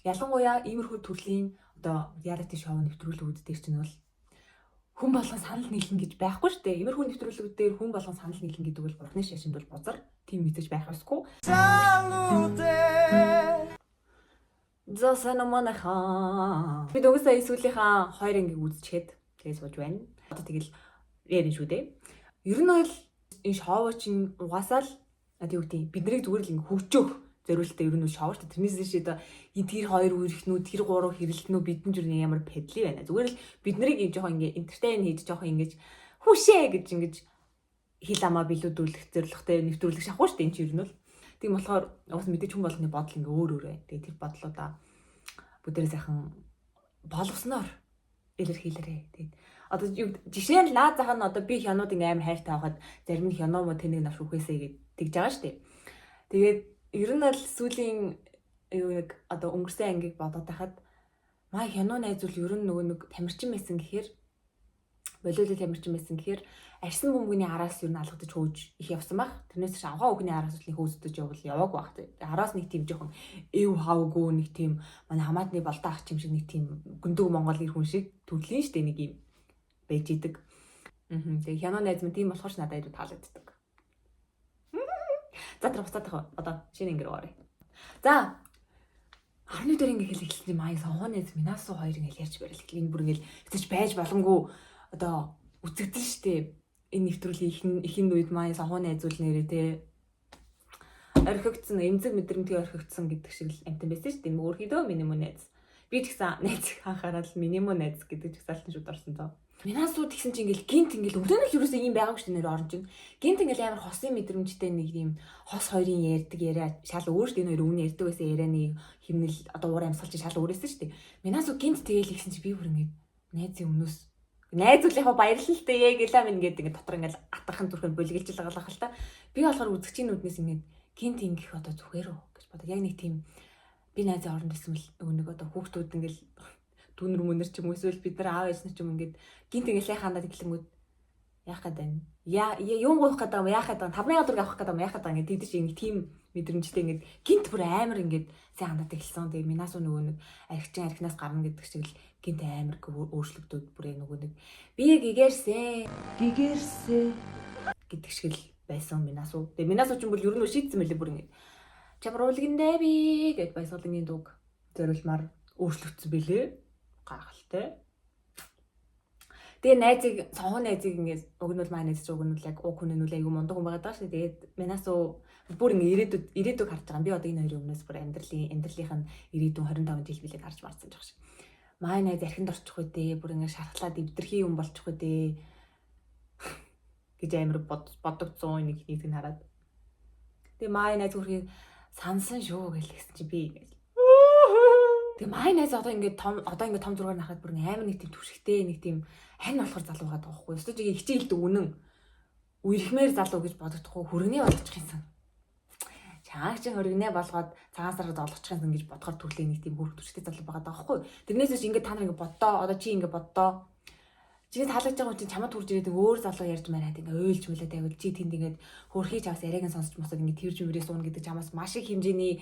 Ялангуяа иймэрхүү төрлийн одоо reality show нэвтрүүлгүүд дээр чинь бол хүн болгон санал нийлнэ гэж байхгүй шүү дээ. Иймэрхүү нэвтрүүлгүүд дээр хүн болгон санал нийлнэ гэдэг бол бурхны шашинд бол бузар. Тийм мэдээж байх ёсгүй. Зосан манайхаа. Бид угсаа сүүлийнхаа 2 ангийг үзчихэд тэгээ сууж байна. Одоо тэгэл ярина шүү дээ. Ер нь бол энэ шоу чинь угаасаа л юу гэдэг бид нарыг зүгээр л ингэ хөгжөөх зориултаа ер нь шоу шүү дээ. Тэрнээс дэше одоо энэ тэр 2 үерхнүүд тэр 3 хэрэлтнүүд бидний журны ямар педли байна. Зүгээр л бид нарыг ийм жоохон ингэ энтертейн хийж жоохон ингэж хүшээ гэж ингэж хил амаа билүүдүүлэх зорилготой нэвтрүүлэг шахуу шүү дээ энэ чинь ер нь бол. Тийм болохоор уус мэдээж хүн болгоны бодол ингээ өөр өөр байна. Тэгээ тэр бодлуудаа бүгдээ сайхан боловсноор илэрхийлээрэй. Тэгээд одоо жишээ нь лаа захаа нь одоо би хянууд ингээ амар хайртай байхад зарим нь хяноо мо тэнэг навш үхээсэй гэж тэгж байгаа шүү дээ. Тэгээд ер нь бол сүүлийн юу нэг одоо өнгөрсөн ангийг бодоод байхад маа хяноо найзуул ер нь нөгөө нэг тамирчин байсан гэхээр болиулын тамирчин байсан гэхээр арьсан бөмбөгийн араас ер нь алгадаж хөөж их явсан баг. Тэрнээс ч авгаа өгний араас л хөөсдөж яваагүй баг. Араас нэг тийм жоохон эв хавгүй нэг тийм манай хамаатны болдоо ах юм шиг нэг тийм гүндэг Монгол ир хүн шиг төрлийн штэ нэг юм байж идэг. Тэгээ хянаа найз минь тийм болохоор ч надад илүү таалагддаг. За тэр буцаад тах одоо шинэ ангир орё. За 10-ны дээр ингээ хэлсэн юм аа сонгоо найз минасуу 2 ингээ ярьж барил. Энэ бүр ингээ эцэж байж боломгүй одоо үзэгдэл штэ. Энэ нэвтрүүлгийн ихэн үед маань сонгоо найзуул нэрээ те орхигдсон эмзэг мэдрэмтгий орхигдсон гэдэг шиг л амтан байсан шүү дээ. Өөрхийдөө миний мөн найз. Би ч гэсэн найз анхаарал миний мөн найз гэдэг чагсаалтын шууд орсон тоо. Минасууд гэсэн чинь ингээл гинт ингээл өдөөнөл юусоо ийм байгаагүй шүү дээ нэр орон чинь. Гинт ингээл амар хосын мэдрэмжтэй нэг юм хос хоёрын ярьдаг яриа шал өөр шүү дээ нэр өвний ярьдаг байсан ярианы химнэл одоо уур амьсгал чинь шал өөрөөсөн шүү дээ. Минасууд гинт тэгээл ихсэн чи би бүр ингээд найзын өмнөөс найзуулынхаа баярлалтай яг илаа минь гэдэг ингээд дотор ингээд атгахан зүрхэн бүлгэлж лагалах л та. Би болохоор үзэгчийн нүднээс ингээд гинт ингэх одоо зүхээрөө гэж бодоод яг нэг тийм би найзын оронд байсан л нөгөө нэг одоо хүүхдүүд ингээд түнэр мөнэр ч юм уу эсвэл бид нар аав ээж нар ч юм ингээд гинт ингээд сайхаандаа тэглэнгүүд яах гээд байна. Юм гоох гээд байгаа яах гээд байгаа 5000 төгрөг авах гээд байгаа яах гээд байгаа ингээд тэгдэж ингээд тийм мэдрэмжтэй ингээд гинт бүр амар ингээд сайхаандаа тэглсэн. Тэгээ минасуу нөгөө нэг архичин архинаас гарна гэдэг шиг л гинт амар өөрчлөгдөд бүрээ нөгөө нэг би гэгэрсэ гэдэг шиг л байсан минасуу. Тэгээ минасуу ч юм бол ер нь шийдсэн мөлий бүр ингээд чамруулгиндээ би гэд баясгалангийн дууг зориулмаар өөрчлөгдсөн бэлээ. Гайхалтай. Тэгээ найзыг сонгоо найзыг ингээд өгнөл маа найз өгнөл яг уг хүн нь үл айгу мундаг хүн байгаа даа шүү. Тэгээд минасуу бүр ингээд ирээдүйг харж байгаа. Би одоо энэ хоёрын өмнөөс бүр амьдралынх нь ирээдүйн 25 жил билээ харж марсан жаах шиг. Маа найз архинд орчих үү дээ. Бүр ингээд шархлаад эвдэрхий юм болчих үү дээ. гэж амар бодогдсон нэг нь хараад. Тэгээ маа найз хүрхий сансан шүү гэж хэлсэн чи би ингээд. Тэгээ маа найз одоо ингээд том зургаар нахад бүр амар нэг тийм түшигтэй нэг тийм хань болохоор залуу байгаа тоххой. Өстөж хичээлд үнэн үерхмээр залуу гэж бодогдохгүй хөргөний болгочих юмсан. Чааг чи хөргөнэ болгоод цагаан сараар олгочих юмсан гэж бодохоор төрлөө нэг тийм хөрг түшигтэй залуу байгаа тоххой. Тэрнээс ч ингээд та нар ингээд боддоо одоо чи ингээд боддоо. Чиний таалагдж байгаа чинь чамд хурж ирээд өөр залуу ярьж мараад ингээ ойлж мөлөө тавил чи тэнд ингээд хөрхий чавс яриаг нь сонсч мосод ингээ тэрж мөрөө суuna гэдэг чамаас маш их хэмжээний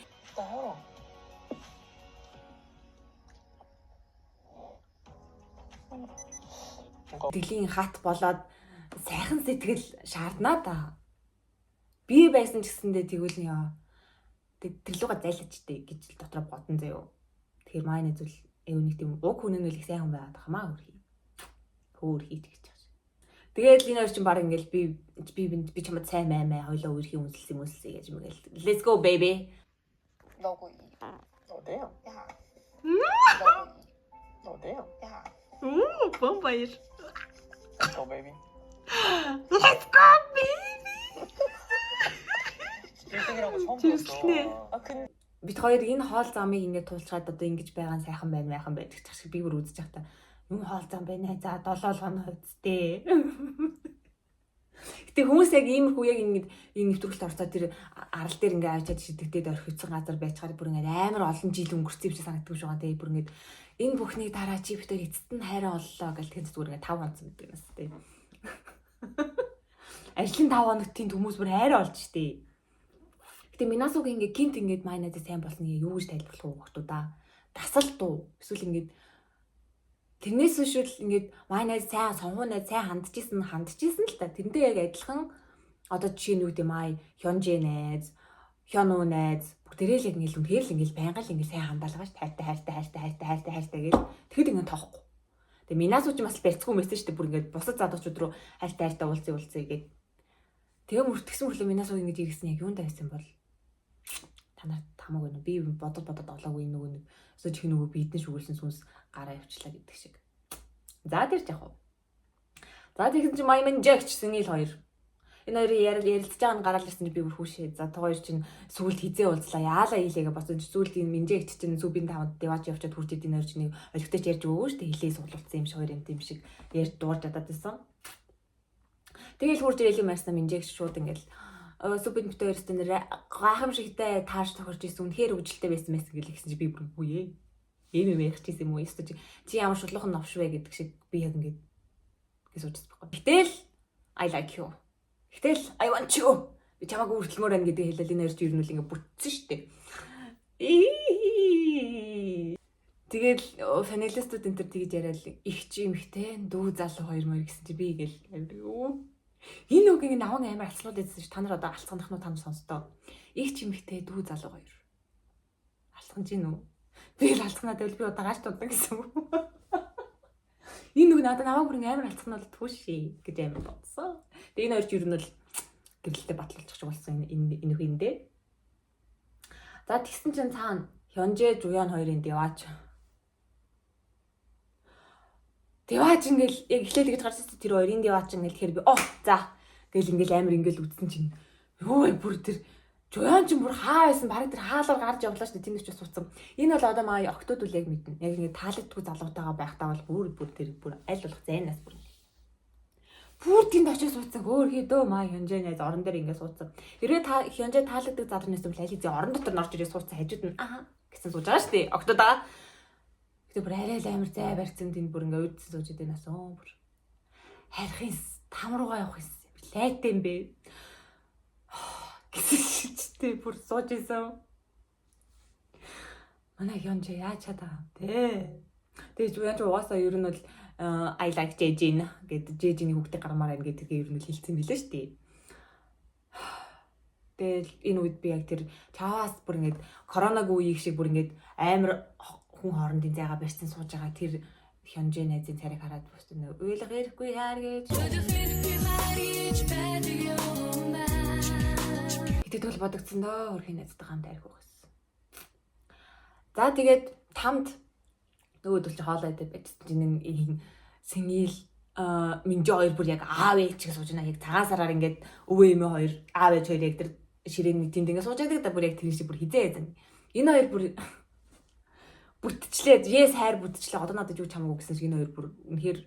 Тэлийн хат болоод сайхан сэтгэл шаарднаа та. Би байсан ч гэсэндээ тэгвэл тэрлүүгээ зайлчтэй гэж л дотроо бодсон заяо. Тэгэхээр маань зүйл нэг тийм уг хүн нь л их сайн хүн байгаад хамаа хөрхий. Хөрхий гэж байна. Тэгээд энэ хоёр чинь баг ингээл би чамд сайн маймаа хоёлоо үерхийн үнэлсэн гэж мэгэл. Let's go baby. Logo. Oh damn. Yeah. Oh damn. Yeah. Бомбаир. Let's go baby. Let's go baby. 일등이라고 처음 들었어. 아 근데 Бид хоёр энэ хоол замыг ингээд туулчаад одоо ингэж байгаа нь сайхан байна майхан байна гэх шиг би бүр үзэж байхдаа юм хоол зам байна. За 7 хоног үсттэй. Гэтэ хүмүүс яг иймэрхүү яг ингэ нэвтрүүлэлт орцоод тэр арал дээр ингээ авчаад шидэгдээд орхигдсан газар байцгаар бүр ингээ амар олон жил өнгөрсөн юм шиг санагддаг шүү байгаа. Тэгээ бүр ингээ энэ бүхний дараа чи битэр эцэст нь хайраа оллоо гэл тэгэн зүгээр ингээ 5 хоног мэддэг юм байна тий. Ажлын 5 хоногт тийм хүмүүс бүр хайраа олж штий. Гэтэ минасууг ингээ гинт ингээ майнаад сайн болсон юу гэж тайлбарлах уу гохтуу да. дасал дуу эсвэл ингээд тэрнээс үшэл ингээд майнаас сайн сонгуунаа сайн хандчихсан л та. Тэрнтэй яг адилхан одоо жишээ нь юу гэдэм аа Hyunjae найз, Hyunwoo найз бүгдээрээ л яг ингээд үнэхээр л ингээд байнга л ингээд сайн хандаалгаа ш хайртай гэл тэгэхэд ингээд тоохгүй. Тэгээ Minasoo ч бас барьцгүй мессеж штэ бүр ингээд бусад залуучууд руу хайртай уулзъя гээд тэгээ мөртгсөн хүлээ Minasoo ингэж иргэсэн яг юунд байсан бол та нарт хамаагүй нэ би бодод олоогүй нөгөө нэг өсөж их нөгөө бидэн шүгэлсэн сүнс гараа явчлаа гэдэг шиг. За тэр яг уу. За тэгсэн чи Маймен Жагч Сэнийл хоёр. Энэ хоёрын ярилцж байгаа нь гараал ирсэн чи би бүр хүүшээ. За та хоёр чинь сүгэлд хизээ уулзлаа. Яалаа хийлээгээ босон чи сүгэлд энэ Минжагч чинь сүбийн тавд деваач явчаад хүрчээд энэ хоёр чинь олигтой ярьж өгөө штэ хилээ суулуулсан юм шиг хоёр юм шиг ярьж дуурж чадаад байсан. Тэгэл хурж ирэл юм ярьсан Минжагч шууд ингээл сүбийн битээ хоёрт нэр гайхамшигтай тааш тохорж исэн үнэхээр өвжилтэй байсан мэс гэл гэсэн чи би бүр үе. Ийм ярих чийсэн юм уу? Эсвэл чи ямар шудлах новш вэ гэдэг шиг би яг ингээд сууж байхгүй. Гэтэл I like you. Гэтэл I want you. Би чамаагүй хүртэлмөр байна гэдэг хэлэл энэ хоёрч юу нь ингээд бүтсэн шүү дээ. Тэгэл фаналистууд энэ төр тэгж яриад их чи эмхтэй дүү залуу хоёр мөр гэсэн чи би гээл энэ үг ингэ наван амар алцнууд байсан ш та нар одоо алцгандах нь та нар сонстоо. Их чи эмхтэй дүү залуу хоёр. Алцганд чинь үү? Би л алцгнаад байвал би удагааш туддаг гэсэн үг. Энэ үг надад наваа бүрэн амар алцгнаад түүшээ гэж амар бодсон. Тэгээ энэ хоёрч юу нь бол гэрлэлтэд батлуулчих болсон энэ үгэндээ. За тэгсэн чинь цаана Hyunjae Juyeon хоёрын деваач ингээл яг эхлээд гэж гарсан тэр хоёрын деваач ингээл тэгэхээр би за гэл ингээл амар ингээл үтсэн чинь ёо бүр тэр Juyeon ч бүр хаа байсан баг тэр хаалаар гарч явлаа шүү дээ тэнд ч бас уцсан. Энэ бол одоо маа октод үл яг мэднэ. Яг ингээд таалагдгүй залуутайгаа байхдаа бол бүр тэр бүр аль болох зайнаас бүр тэнд очиж суудсан өөр хийдөө маа Hyunjae найз орон дээр ингээд суудсан. Хэрвээ та Hyunjae таалагддаг залуу нэс бол аль хэзээ орон дотор норж ирээ суудсан хажууд нь гэсэн сууж байгаа шүү дээ. Октодаа. Гэтэ бүр арай л амар зай барьсан тэнд бүр ингээд үдсэн сууж идэв нас бүр харихын там руугаа явах юм лайтай юм бэ. Гэсчтэй бүр сууж исэн. Манай Hyunjae яаж чадаа те. Тэгээ Juyeon угаасаа ер нь бол I like Jaejin гэдэг Jaejin-ийн хүүхдээ гармаар байна гэдэг ер нь хэлсэн билээ шүү дээ. Тэгэл энэ үед би яг тэр чаваас бүр ингээд коронавигийн үеиг шиг бүр ингээд амар хүн хоорондын зайгаа барьсан сууж байгаа тэр Hyunjae найзын царайг хараад бус нэ уйлах хэрэггүй хаар гэж. Тэгвэл бодогдсон доо хөрхийн найзтай хамт арих байсан. За тэгээд тамд нөгөөдөл чи хоолой идэ байдсан энэ Сэнийл Минжи хоёр бүр яг аав ээж гэж сууж байна. Яг цагаан сараар ингээд өвөө эмээ хоёр аав ээж хоёр яг тэр ширээний тэнд ингээд сууж байдаг да бүр яг тэр шиг бүр хизээ язан. Энэ хоёр бүр бүтчлээ. Yes хайр бүтчлээ. Одоо надад юу чамаагүй гэсэн чинь энэ хоёр бүр үнэхээр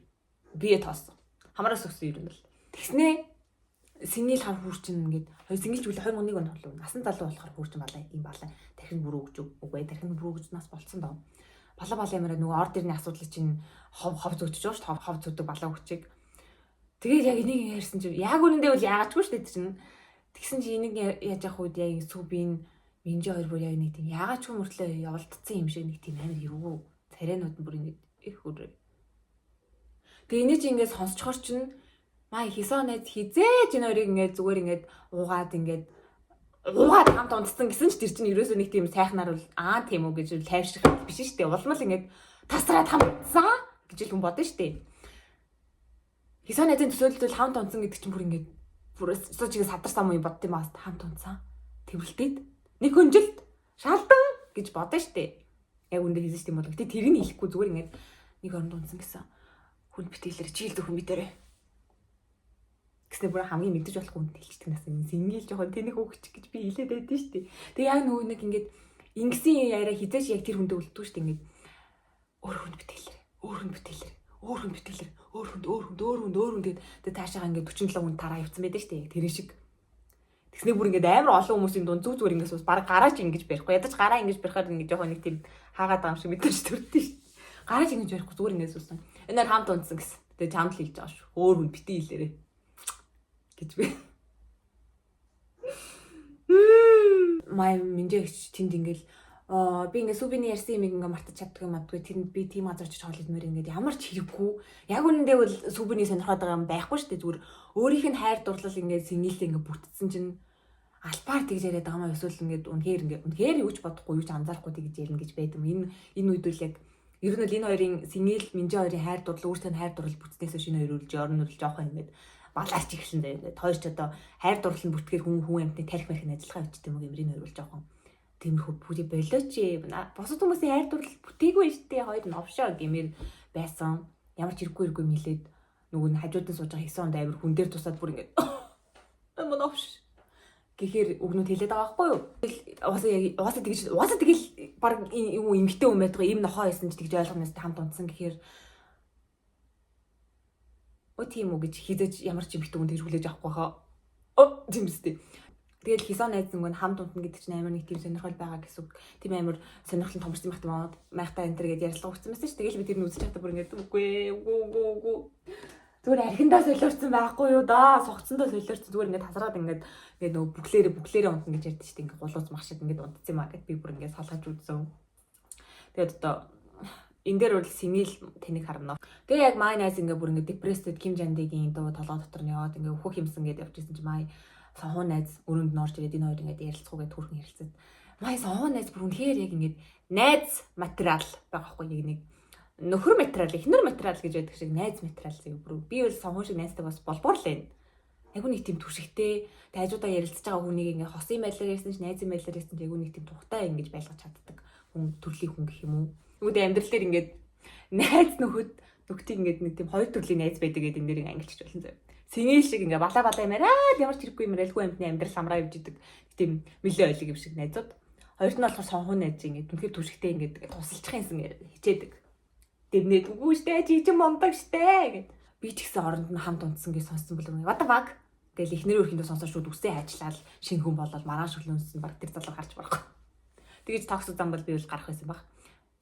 бие тоосон. Хамаараас өгсөн юм бол. Тэгснээ Сэнийл хар хүүрчин ингээд Сэнийлч үл 2001 он болов. Насан залуу болохоор хүүрчин балаа юм балаа. Тархин бүрөө өгч үгүй. Тархин бүрөө өгч нас болцсон доо. Балаа ямараа нөгөө ор дэрний асуудлыг чинь хов зөгчөж байгаа шүү дээ. Хов зөгдөг балаа хүчийг. Тэгээд яг энийг ярьсан чинь яг үнэндээ бол яагаачгүй шүү дээ чинь. Тэгсэн чинь энийг яаж явах үед яг сүбийн Минжи хоёр бүр яг нэг тийм яагаачгүй мөртлөө явуулдсан юм шиг нэг тийм амар хэрвүү. Царайнууд нь бүр ингэ их хүрээ. Тэгээ энийг чи ингээд сонсчхоор чинь маа хийсэн найз хизээж энэ хоёрыг ингээд зүгээр ингээд уугаад хамт унтсан гэсэн ч тэр чинь ерөөсөө нэг тийм сайхнаар бол тийм үү гэж тайвшрах биш шүү дээ. Улмал ингээд тасраад хамтсан гэж л хүн бодно шүү дээ. Хийсэн найзын төсөөлөлд хамт унтсан гэдэг чинь бүр ингээд суучихээ садарсан юм бодд юм аа хамт унтсан. Тэврэлтэд нэг хөнжилт шалдан гэж бодно шүү дээ. Яг үндэ хийсэн юм бол гэтээ тэрийг хэлэхгүй зүгээр ингээд нэг оронд унтсан гэсэн хүн битээлэр чийл зөвхөн битэрээ. Гэснээр бүр хамгийн мэддэж болохгүй хүн хэлчихдэг нас юм. Сэнийл жоохон тэнэг хөөгч гэж би хэлээд байдсан шүү дээ. Тэгээ яг нөгөө нэг ингээд ингэсэн яриа хизээш яг тэр хүндээ үлддэг шүү дээ. Ингээд өөр хүн битээлэр тэгээд таашаага ингээд 47 хүн тараа явцсан байдаг шүү дээ. Тэрэн шиг. Тэгснээр бүр ингээд амар олон хүмүүсийн дунд зүг зүгээр ингээс баг гараач ингэж барихгүй. Ядаж гараа ингэж барихаар ингээд жоохон нэг тийм хаагаад байгаа юм шиг мэдэрч төрдөө шүү дээ. Гараач ингэж барихгүй зүгээр ингээс үсэн. Энэ хамт унтсан гэсэн. Тэгээд чамд хэлж байгаа шүү. Өөр хүн битээ хэлээрээ. Гэж би. Май Минжагч тэнд ингээл би ингээ сүбиний ярьсан юм ингээ мартаж чаддаг юм адгүй тэнд би тийм газар очиж хоол идмээр ингээд ямар ч хэрэггүй. Яг үнэндээ бол сүбиний сонирхоод байгаа юм байхгүй шүү дээ. Зүгээр өөрийнх нь хайр дурлал ингээ сэнгэлээ ингээ бүтцсэн чинь албаар тэгж яриад байгаа маа эсвэл ингээд үнэхээр юу ч бодохгүй юу ч анзаарахгүй тэгж ярина гэж байдам. Энэ үед үл яг ер нь л энэ хоёрын сэngэл Минжи хоёрын хайр дурлал өөртөө хайр дурлал бүтснээс шинэ хоёр үрж орнол жоохон ингээд балаарч ихсэн заяа ингээд хоёр ч одоо хайр дурлал нь бүтгээр хүн амтны тарих мэрхэн ажиллагаа хийдэг юм уу гэмрийн хоёр бол жоохон тиймэрхүү бүри болооч босод хүмүүсийн хайр дурлал бүтээгүй штэ хоёр новшоо гэмээр байсан. Ямар ч хэрэггүй мэлээд нөгөө нь хажуудан сууж байгаа хэсэг онд амир хүн дээр тусаад бүр ингээд амаа новш гэхээр өгнөд хэлээд байгаа байхгүй юу? Угаасаа тэгэл баг юу эмгтэй хүн байдаг юм нохоо байсан ч тэгж ойлгоноос хамт унтсан гэхээр тийм үү гэж хизэж ямар ч эмгтэй хүн тэр хүлээж авахгүй хаа. Тийм үстэй. Тэгэл хисон найз нэг хамт унтна гэдэг чинь амар нэг тийм сонирхол байгаа гэсэн үг. Тийм амар сонирхол нь томорсон байхтаа энэ төр гэдээ ярилцлага өгсөн байсан шүү. Тэгэл би тэр нь үзэж байхдаа бүр ингээд үгүй. Зүгээр архиндаа солиорсон байхгүй юу да. Согцсондоо солиорсон зүгээр ингээд тасраад ингээд нөгөө бүглээрээ унтна гэж ярьдэн шүү дээ. Ингээд гулууц мах шиг ингээд унтсан юм аа гэд би бүр ингээд салгаж үзсэн. Тэгээд одоо энэ дээр бол сэngэл тэнийг харна. Тэгээ яг май найз ингээд бүр ингээд депрессэд Ким Жандигийн дуу толгой дотор нь яваад ингээд өөхөх юмсан гэдээ явчихсан чи май сонхон найз өрөөнд норж ирээд энэ хоёр ингээд ярилцгуугээд түрхэн ярилцсан. Май сонхон найз бүр үнэхээр яг ингээд найз материал байгаа хгүй нэг нөхөр материал, эхнэр материал гэж байдаг шиг найз материал зэ бүр би бол сонхон шиг найзтай бас болбоор л байна. Яг нэг тийм түшигтэй тайжуудаа ярилцж байгаа хүнийг ингээд хосын байдлаар ярьсан ч найзын байдлаар ярьсан ч яг нэг тийм тухтай ингэж байлгаж чаддаг хүн төрлийн хүн гэх юм уу. Нүгд амьдрал дээр ингээд найз нөхдийг ингээд нэг тийм хоёр төрлийн найз байдаг гэдэг энэ дэрийг ангилчих болно зөө. Сэngэл шиг ингээ балаа юмараа ямар ч хэрэггүй юм айлгүй амтны амьдрал самраа явж идэг тийм мөлөө ойлог юм шиг найзууд. Хоёрт нь болохоор сонхон найз ингээ түнхээр түшигтэй ингээ тусалчих юмсан хичээдэг. Дэрнээд үгүй штэ чи чинь мондог штэ гэд. Би ч гэсэн оронд нь хамт унтсан гэж сонссон бол what the fuck гэл ихнэр өрхөндөө сонсож шууд үсээ ажиллаад шинэ хүн болоод маргааш өглөөнсөн баг тэр залуу гарч барахгүй. Тэгэж токсик зам бол би бол гарах байсан баг.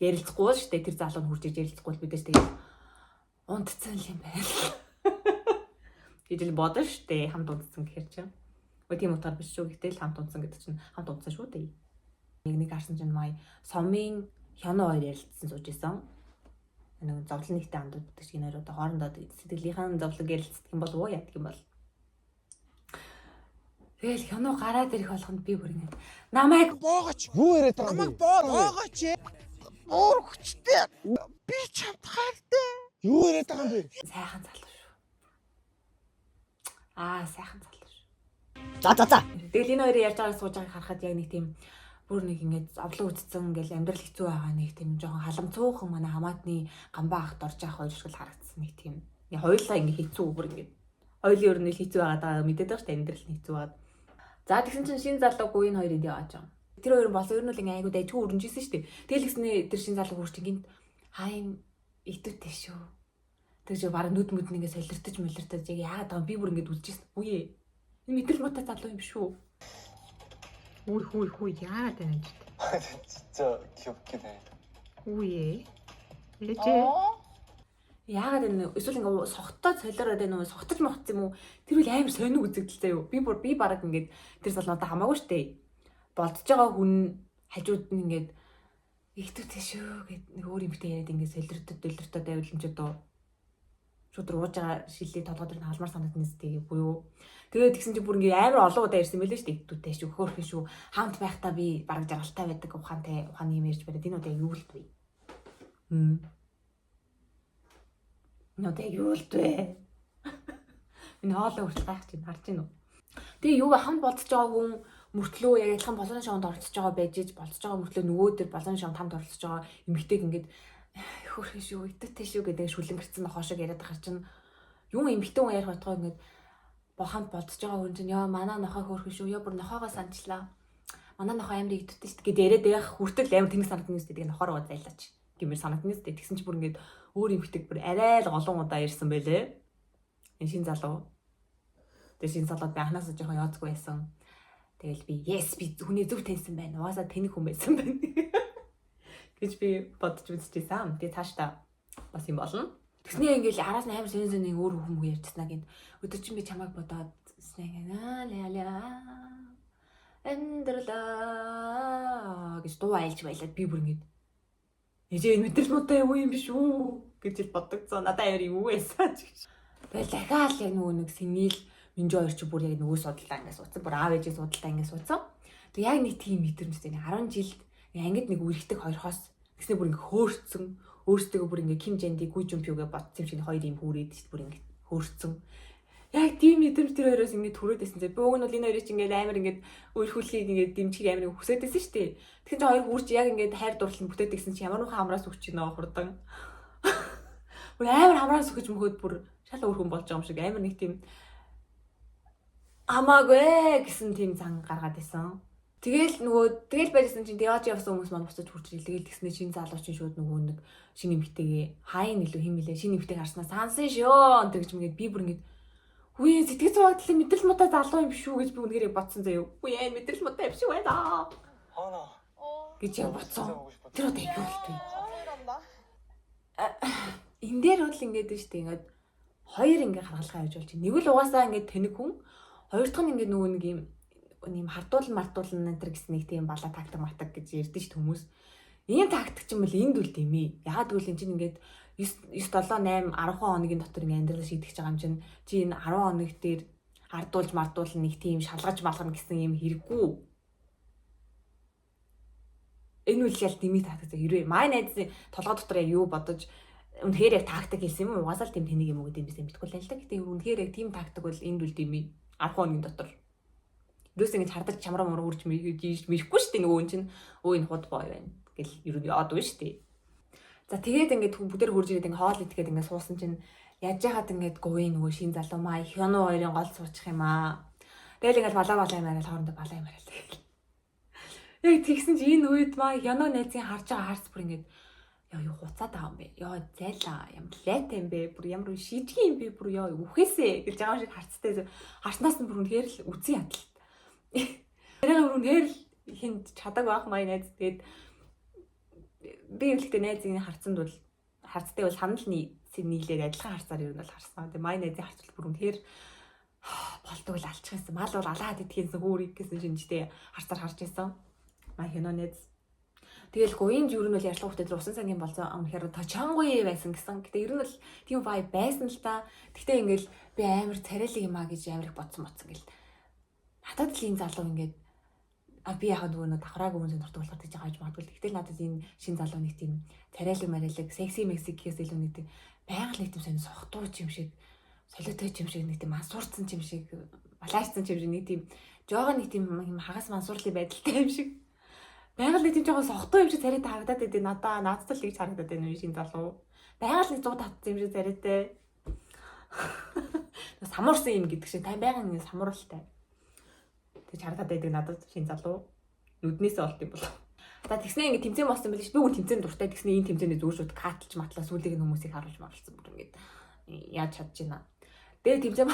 Ярилцахгүй штэ тэр залуу нь хурж иж ярилцахгүй бидээс тэгээд унтцсан юм байна. Идэл бодно штэ хамт унтсан гэхэр чинь. Тийм утгаар биш шүү. Гэтэл хамт унтсан гэдэг чинь хамт унтсан шүү дээ. Нэг харсан чинь май сомын хяно хоёр ярилцсан сууж исэн. Нэг зовлон нэгтэй андууд гэдэг чинь нэр одоо хоорондоо сэтгэлийнхэн зовлог ярилцдаг юм бол уу яадаг юм бол. Тэгэл хяно гараад ирэх болгонд би бүр ингэ намайг боогоч юу яриад байгаа юм бэ? Боогоч. Уур хүчтэй. Би чамд хайртай. Юу яриад байгаа юм бэ? Сайхан залуу шүү. Сайхан залуу шүү. За. Тэгэл энэ хоёрын ярьж байгааг сууж байгааг харахад яг нэг тийм бүр нэг ингэ зовлон үтцсэн ингээл амьдрал хэцүү байгаа нэг тийм жоохон халамцуухан манай хамаатны гамбаа ахт орж явах хоёр шиг харагдсан нэг тийм. Хоёулаа ингэ хэцүү бүр ингэ. Хоёулын ер нь хэцүү байгаа мэдээд байгаа шүү дээ амьдрал нь хэцүү байгаа. За тэгсэн чинь шинэ залуугүй энэ хоёрыг яваач юм. Тэр хоёр болсон ер нь л ингэ айгуу дайггүй өрнжсэн шүү дээ. Тэгэл гэснээр тэр шинэ залуу хурж гинт хайн итүүтэй шүү. Тэгж баг нүд мүд ингэ солиртож молиртож яг яагаад байгаа би бүр ингэ үлжсэн. Үе. Энэ мэдрэл муутай залуу юм биш үү? Хүй яагаад байна ч. 진짜 귀엽긴 해. Үе. Ээжээ. Яагаад энэ эсвэл ингээ согтоод солиороод байна уу? Согтож мохц юм уу? Тэр үл амар сонир үзэгдэл заяа. Би бараг ингээд тэр залуунаа хамаагүй штэ. Болдож байгаа хүн хажууд нь ингээд ихтүүтэй шүү гэд нэг өөр юмтай яриад ингээд солиртод байвал энэ ч одоо шууд рууж байгаа шилээ толгойд нь халмаар санагднаас тэгээ буюу. Тэгээд тэгсэн чинь бүр ингээ амар олон удаа ирсэн байлээ шүү дээ. Ихтүүтэй шүү, хөөрхөн шүү. Хамт байхдаа би бараг жаргалтай байдаг ухааны юм ярьж бариад энэ удаа юу л вэ? Энэ удаа юу л вэ? Энэ хоолой хүртэл гайх чинь харж гин үү? Тэгээ юу хамт болцож байгаа хүн мөртлөө яг ялхан болон шоунд оролцож байгаа байж болцож байгаа мөртлөө нөгөө төр болон шоунд хамт оролцож байгаа эмэгтэйг ингээд хөөрхөн шүү, итүүтэй шүү гэдэг шүлэнгэрсэн нохоо шиг яриад байгаа чинь юу эмэгтэй хүн ярих байтгаа ингээд хамт болцож байгаа хүн чинь яа манай нохоо хөөрхөн шүү, яа бүр нохоогоо санчлаа. Манай нохоо амар итүүтэй шүү гэд яриад байх хүртэл амар тэнэг санагдсан юм шүү дээ. Нохоороо зайлаач гэмээр санагдсан шүү дээ. Тэгсэн чинь бүр ингээд өөр эмэгтэй бүр арай л олон удаа ирсэн байлээ. Энэ шин залуу. Тэгээ шин залууд би анханасаа жоохон яоцгүй байсан. Тэгэл би yes би хүний зөв таньсан байна. Угаасаа тэнэг хүн байсан байна. Гэж би бодож үзчихсэн. Тэгээ цаашдаа бас юм болно. Тэгснээ ингээл араас нь амар сонин өөр хүмүүс ярьчихснаа гинт. Өдөр чинь би чамайг бодоод снэ ляля. Амьдралаа гэж дуу айлж байлаад би бүр ингэж ээжээ энэ мэдрэл муутай юу юм биш үү гэж бодогцоо. Надаа яар юу байсан ч гэж. Тэгэл дахиад яг нэг сэнийл Минжи хоёр ч бүр яг нөгөө судалдаа ингэ суудсан. Бүр аав ээжийн судалдаа ингэ суудсан. Тэг яг нэг тийм мэдрэмжтэй 10 жилд ангид нэг үргэлдэг хоёрхоос тэгснэ бүр ингэ хөөрцөн. Өөрсдөө бүр ингэ Ким Жанди Гү Жунпюгээ бодсон юм шиг хоёр юм хүрээд шүү бүр ингэ хөөрцөн. Яг тийм мэдрэмж тэр хоёроос ингэ төрөөдсэн зэ. Би уг нь бол энэ хоёрыг ингэ амар ингэ өөрхүүлхийг ингэ дэмжих амар хүсэдсэн шүү дээ. Тэгэхээр хоёр хүрч яг ингэ хайр дурлал бүтээд гисэн чи ямар нөхөн амраас өгч нөө хурдан. Бүр амар амраас өгч мөхөд бүр шал өөр хүн болж байгаа юм шиг амар нэг тийм амаагүй гэсэн тийм зан гаргаад исэн. Тэгэл байжсэн чинь яаж явсан хүмүүс маань буцаж хурж ирэл. Тэгэл тэгснэ шинэ залууч чинь шууд нөгөө нэг шинэ эмэгтэйгээ хайн илүү химэлээ. Шинэ эмэгтэйг харснаа сансан шөө гэж мэгээд би бүр ингэж үе сэтгэл зүйн мэдрэл муутай залуу юм биш үү гэж би үнээрээ бодсон заяа. Үе мэдрэл муутай юм шиг байна. 하나. гэж яг бодсон. Тэр одоо юу хэлтвэ? Энд дээр бол ингэж дээ шүү дээ. Ингээд хоёр ингэ харгалгаа явж болж. Нэг л угаасаа ингэ тэнэг хүн, хоёр дахь нь ингэ нөгөө нэг юм мартуулан энэ төр гэсэн нэг тийм бала тактик матак гэж ярьдэн шүү хүмүүс. Ийм тактик ч юм бол энд үл дэмий. Ягаад гэвэл энэ чинь ингээд 9 7 8 10 хоногийн дотор ингэ амьдрал шийдэж байгаа юм чинь чи энэ 10 хоног дээр мардуулна нэг тийм шалгаж малгана гэсэн юм хэрэггүй. Энэ үл ял дэмий тактик хэрвээ май найзын толгой дотор яг юу бодож үнэхээр яг тактик хэлсэн юм уу? Угаасаа л тийм тэнийг юм уу гэдэг юм биш мэдгүй л л да. Гэтэ үнэхээр яг тийм тактик бол энд үл дэмий 10 хоногийн дотор. Юус ингэж хардаж чамраа мөр үрж мэдхгүй шүү дээ нөгөө чинь өө энэ худ бой байна гэл юу яад вэ шүү дээ. За тэгээд ингээд бүгдээр хурж ирээд ингээд хоол идэхэд ингээд суусан чинь яаж яхад ингээд говийн нөгөө шин залуу маа Хёно хоёрын гол суучих юм аа. Тэгэл ингээд балаа юмараа хоорондоо балаа юмараа л. Яг тэгсэн чи энэ үед маа Хёно найзын харж байгаа харц бүр ингээд яа юу хуцаад байгаа юм бэ? Яа зайлаа ямар лайтай юм бэ? Бүр ямар шийдгий юм бэ? Бүр яа үхээсэ гэж байгаа шиг харцтай. Харснаас нь бүр үнэхээр л үзэн ядал. Тэрээ үнэхээр л хинт чадаг байх маа найз. Тэгээд би үлдээ найзын харцанд бол харцтай бол санал нийлээд адилхан харцаар юу нь бол харсан. Тэгээд май найзын харцвал бүр үнэхээр болдог л алчихсан. Мал бол алаад идчихсэн хөөрийг гэсэн шинжтэй харцаар харж исэн. Май Хёно найз. Тэгэл говийн юу нь бол ярьлага хөтөд усан сангийн болсон үнэхээр тачангуй байсан гэсэн. Гэтэ ер нь бол тийм vibe байсан л та. Гэтэ ингээл би амар царайлаг юм а гэж амар их бодсон гэл. Надад л энэ залуу ингээд би яхаа нөгөө давхраагүй хүн дуртай болохоор тийж хааж магадгүй. Гэтэл надад энэ шин залуу нэг тийм царайлаг марайлаг секси мексикээс илүү нэг тийм байгаль нэг тийм сонь сохтуу юм шиг солиотой юм шиг нэг тийм мансуурцсан юм шиг балаарцсан юм шиг нэг тийм жоохон нэг тийм хагас мансуурлын байдалтай юм шиг байгаль нэг тийм жоохон сохтуу юм шиг царайтай харагдаад байдیں۔ Надад л гэж харагдаад байна шин залуу. Байгаль нэг 100 татсан юм шиг царайтай. Самуурсан юм гэдэг шиг байгаан нэг самууралтай. Тэг харагдаад байдаг надад шин залуу нүднээсээ олт юм болов. За тэгснэ ингэ тэмцээн болсон байл ш. Би үн тэмцээн дуртай тэгснэ энэ тэмцээний зүгээр шууд катлж матлаа сүүлийг нь хүмүүсийг харуулж маралцсан бүр ингэ яаж чадж байна. Тэгээ тэмцээн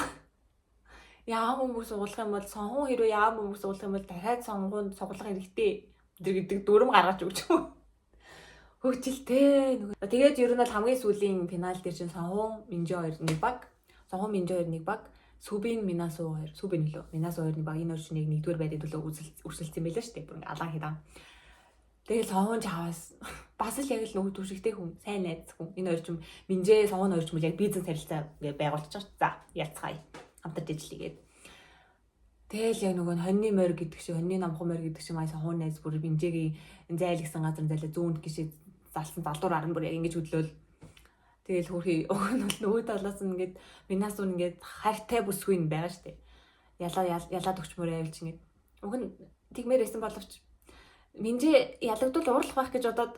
яам хүмүүс суулгах юм бол сонхон хэрвээ яам хүмүүс суулгах юм бол дахиад сонгонд суглах хэрэгтэй гэдэг дүрм гаргаж өгч юм. Хөөжилтэй нөгөө. Тэгээд ер нь бол хамгийн сүүлийн финал дээр чинь сонхон Минжи 2 нэг баг, сонхон Минжи 2 нэг баг, Сүбин Минасу 2, Сүбин лөө Минасу 2-ны баг энэ орчныг нэгдүгээр байранд төлөө үргэлжилсэн байлаа шүү дээ. Бүр алан хідаа. Тэгэл сонхон чаваас бас л яг л нөгөө түшигтэй хүн, сайн найз хүн. Энэ орчим Минжи сонхон орчим яг бизнес харилцаа ингээ байгуулчих. За яцгаая. Хамтарч ажиллагээд. Тэгэл яг нөгөө хоньны морь гэдэг шиг, хоньны намхан морь гэдэг шиг маа сонхон найз бүр Минжигийн зайл гэсэн газар зайлаа зүүн гişээ залсан залуур аран бүр яг ингэж хөдлөөл. Тэгэл хөрхий өг нь бол нөгөө талаас нь ингээд Минасу ингээд хайртай бүсгүй юм байгаа штэ. Ялаад өгчмөр авилч ингээд. Уг нь тэгмээр байсан боловч Минжи ялагдвал уурлах байх гэж бодоод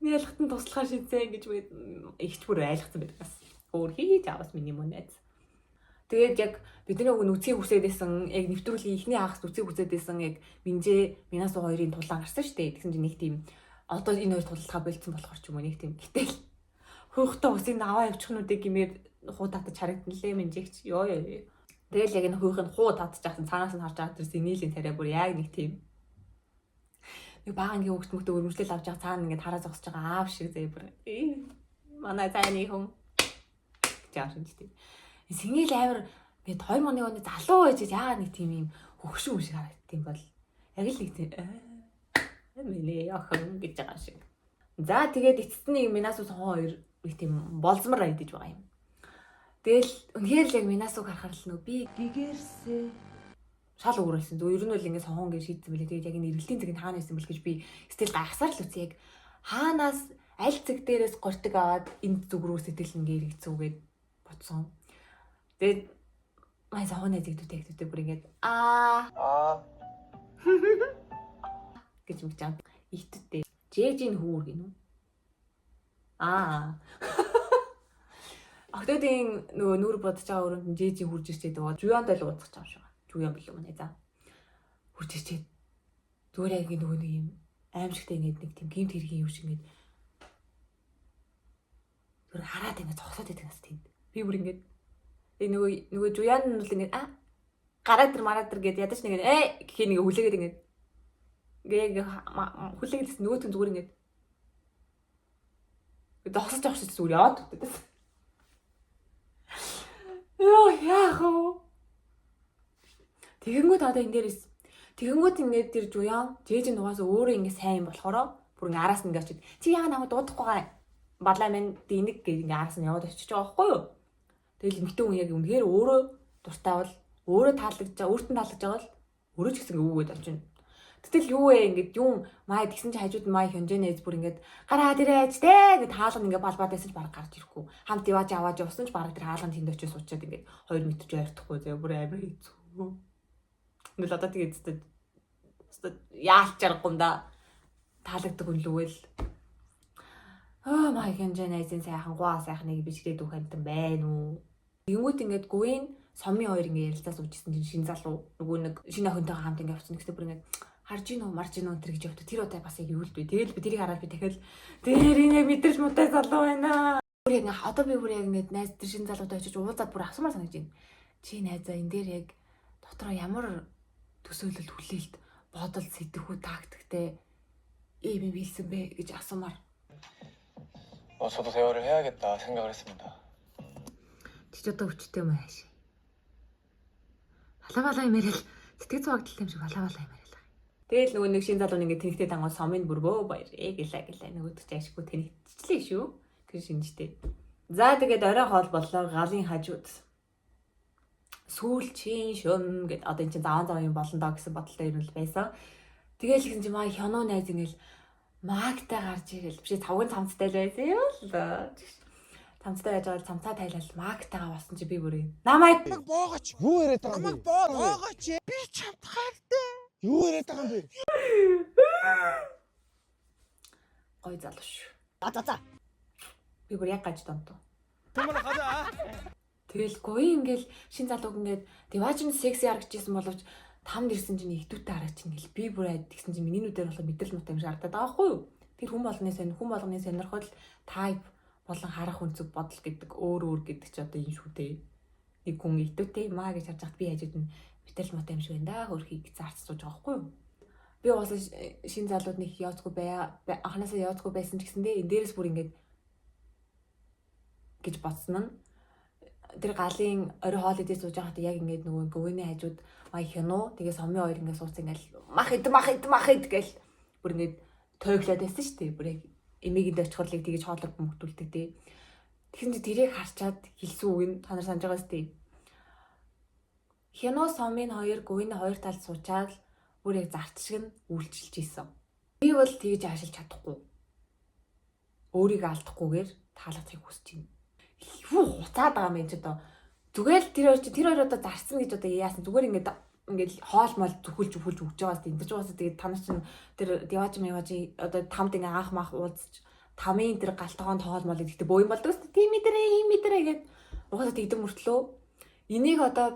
ялахтан туслахаар шийдсэн гэж ихч бүр айлгцсан байдаг бас. Өөр хийж аваас миний мөн найз. Тэгээд яг бидний уг нүцгийг хүсээд байсан яг нэвтрүүлгийн ихний хагас нүцгийг хүсээд байсан яг Минжи Минасу 2-ын тулаан гарсан штэ. Тэгсэн чинь нэг тийм одоо энэ хоёр тулалдгаа болцсон болохоор ч юм уу нэг тийм гэтэл хөөхтэй усыг аваа явчихнуудыг гэмээр хуу татаж харагдсан лээ Минжигч ёо. Тэгэл яг энэ хөөх нь хуу татаж ахсан цаанаас нь харж байгаа тэр синэлийн тариа бүр яг нэг тийм нэг багангийн хөвгт мөхтө өрмөжлөл авч байгаа цаана ингээд хараа зогсож байгаа аав шиг зэ бүр манай цааны хүн гэж ааш юм тийм. Синэл амир ингээд 2000 оны залуу байж яагаад нэг тийм юм хөгшин шиг харагдтiin бол яг л нэг тийм миний охин гэж байгаа шиг. За тэгээд эцэст нь Минасу сон хоёр нэг тийм болзмор айдаж байгаа юм. Тэгэл үнэхээр л яг Минасуг харахаар л нөө би гэгэрсэ шал өөрөөсөн. Зөв ер нь бол ингэ сонхон гэж шийдсэн билээ. Тэгээд яг энэ эргэлтийн зэг нь хаана байсан бэл гэж би сэтгэл гайхсаар л үгүй яг хаанаас аль зэг дээрээс гортог аваад энэ зүг рүү сэтгэл ингэ эргэцүүгээд бодсон. Тэгээд май сонхон зэгдүүтэй бүр ингэ гэж юм чам иттэй. Жэжийн хүүр гинү. Октодын нөгөө нүур бодож байгаа өрөөнд нь жэжийн хурж ирчээд байгаа. Жуяндаа л уудах юм шиг байна. Жуян билүү мэнэ за. Хурж ирчээд зүгээр яг нөгөө нэг юм аимшигтай ингээд нэг тийм гэмт хэргийн юм шиг ингээд зүгээр хараад ингээд зогсоод байдаг нас тийм. Би бүр ингээд нөгөө жуян нь бол ингээд гараад тэр гэдээ ядаж нэг гэхээ нэг хүлээгээд ингээд хүлээгээд нөгөөт нь зүгээр ингээд зогсож зүгээр яваад өгдөг. Яах вэ? Тэгэнгүүт одоо энэ дээрээс тэгэнгүүт ингээд тэр жуян жээж нугаас өөрөө ингээд сайн болохоор бүр ингээд араас нь ингээд очиж чи яагаад намайг дуудахгүй балаа минь дийник гэж ингээд араас нь яваад очиж байгаа байхгүй юу? Тэгэл эмэгтэй хүн яг үнэхээр өөрөө дуртай бол өөрөө таалагдж байгаа, өөртөө таалагдж байгаа бол өөрөө ч гэсэн өвгөөд очино. Гэтэл юу вэ ингээд юм маа тэгсэн чи хажууд нь маа хөнжэнэз бүр ингээд гараад ирээч дээ гэд хаалга ингээд балбаад байсан ч баг гарч ирэхгүй. Хамт яваач аваад явсан ч баг тэр хаалганд тэнд очиж суучаад ингээд 2 метр ойртохгүй зөө бүр амар хэцүү. Ингээл одоо тэгээд яалч чарахгүй юм да. Таалагддаг хүн лүгэл. Маа хөнжэнэзийн сайхан гуа сайхныг бичгээд өгөх амтан байна уу? Тэнгүүт ингээд говийн сомын хоёр ингээд ярилцаа суужсэн чинь шин залуу нөгөө нэг шинэ охинтойгоо хамт ингээд явсан гэхдээ бүр ингээд харж гинөө марж гинөө тэр гэж явдаг. Тэр удаа бас яг юу л бэ. Тэгэл би тэрийг хараад би дахиад тэр энэ мэдэрч муутай залуу байна. Бүр яг одоо би бүр яг ингээд найз тэр шинэ залуутай очиж уулзаад бүр асуумаар санагдаж байна. Чи найзаа энэ дээр яг дотроо ямар төсөөлөлт хүлээлт бодол сэтгэхүй тактиктэй ийм билсэн бэ гэж асуумаар. 저도 대화를 해야겠다 생각을 했습니다. Чи одоо өвчтэй юм ааш. Балаа юм ярил. Тэтгэж цогтолтой юм шиг балаа юм ярил. Тэгэл нөгөө нэг шин залуу ингээд тэнхтэй дангууд сомын бүргөө баяр гэлээ нөгөөд ч ашиггүй тэнхтчлээ шүү. Тэр шинжтэй. За тэгээд орой хоол боллоо галын хажууд. Сүүлчийн шөн гэд одоо энэ чинь заван юм болно доо гэсэн бодолтой юм л байсан. Тэгэл ихэнх юм хёноо найз ингээл магтай гарч ирэл биш тавган цамцтай л байсан юм л. Цамцтай байж байгаа цамцаа тайлал магтайгаа болсон чи би бүрээ. Намайг боогооч. Юу яриад байгаа юм бэ? Боогооч. Би чамд хайртай. Юу яриад байгаа юм бэ? Гой залуу шүү. За. Би бүр яг гаж донтоо. Тэмээ гажаа. Тэгэл гоё ингээл шин залууг ингээд деваажин секси харагдчихсан боловч тамд ирсэн чинь ихдүүтэй хараач ингээл би бүр тэгсэн чинь миний нүдээр болохоор мэдрэл муутай юм шиг харагдаад байгаа байхгүй юу? Тэр хүн болгоны сонирхол тайп болон харах үнцэг бодол гэдэг өөр гэдэг чи одоо энэ шүү дээ. Нэг хүн идэвхтэй маа гэж харж хат би хажууд нь мэтэл муутай юм шиг байна да хөрхийг зарц сууж байгаа байхгүй юу? Би уусаа шин залууд нэг яоцгүй анханасаа яоцгүй байсан ч гэсэндээ энэ дээрээс бүр ингээд гэж бодсон нь тэр галын орой хоол идэж сууж байхад яг ингээд нөгөө говийн хажууд маа хянуу тэгээ сомын хоёр ингээд сууцсан ингээл мах ид гэл бүр ингээд тойглоод байсан шүү дээ. Бүр яг эмээгийн дочхорлыг тэгэж хоолоор бөмбөлдүүлдэг тий. Тэгсэн чинь тэрийг харчаад хэлсэн үг нь та нар санаж байгаас тий. Хянуу сомын хоёр говийн хоёр талд суучаад бүр яг зарц шиг нь үйлчилж ийсэн. Би бол тэгэж аашилж чадахгүй. Өөрийгөө алдахгүйгээр таалагдахыг хүсэж байна. Юу хуцаад байгаа юм бэ ч одоо зүгээр л тэр хоёр одоо зарцсан гэж одоо яасан зүгээр ингээд хоол мол зөвхөлж өгч байгаас тийм ч уусаа тэгээд танаас чинь тэр девааж одоо тамд ингээ анх мах уулзч тамийн тэр галтгоон тоол мол гэдэг боо юм болдог шүү дээ. Тийм мэдрээ гэд угаасаа тэгдэм мөртлөө энийг одоо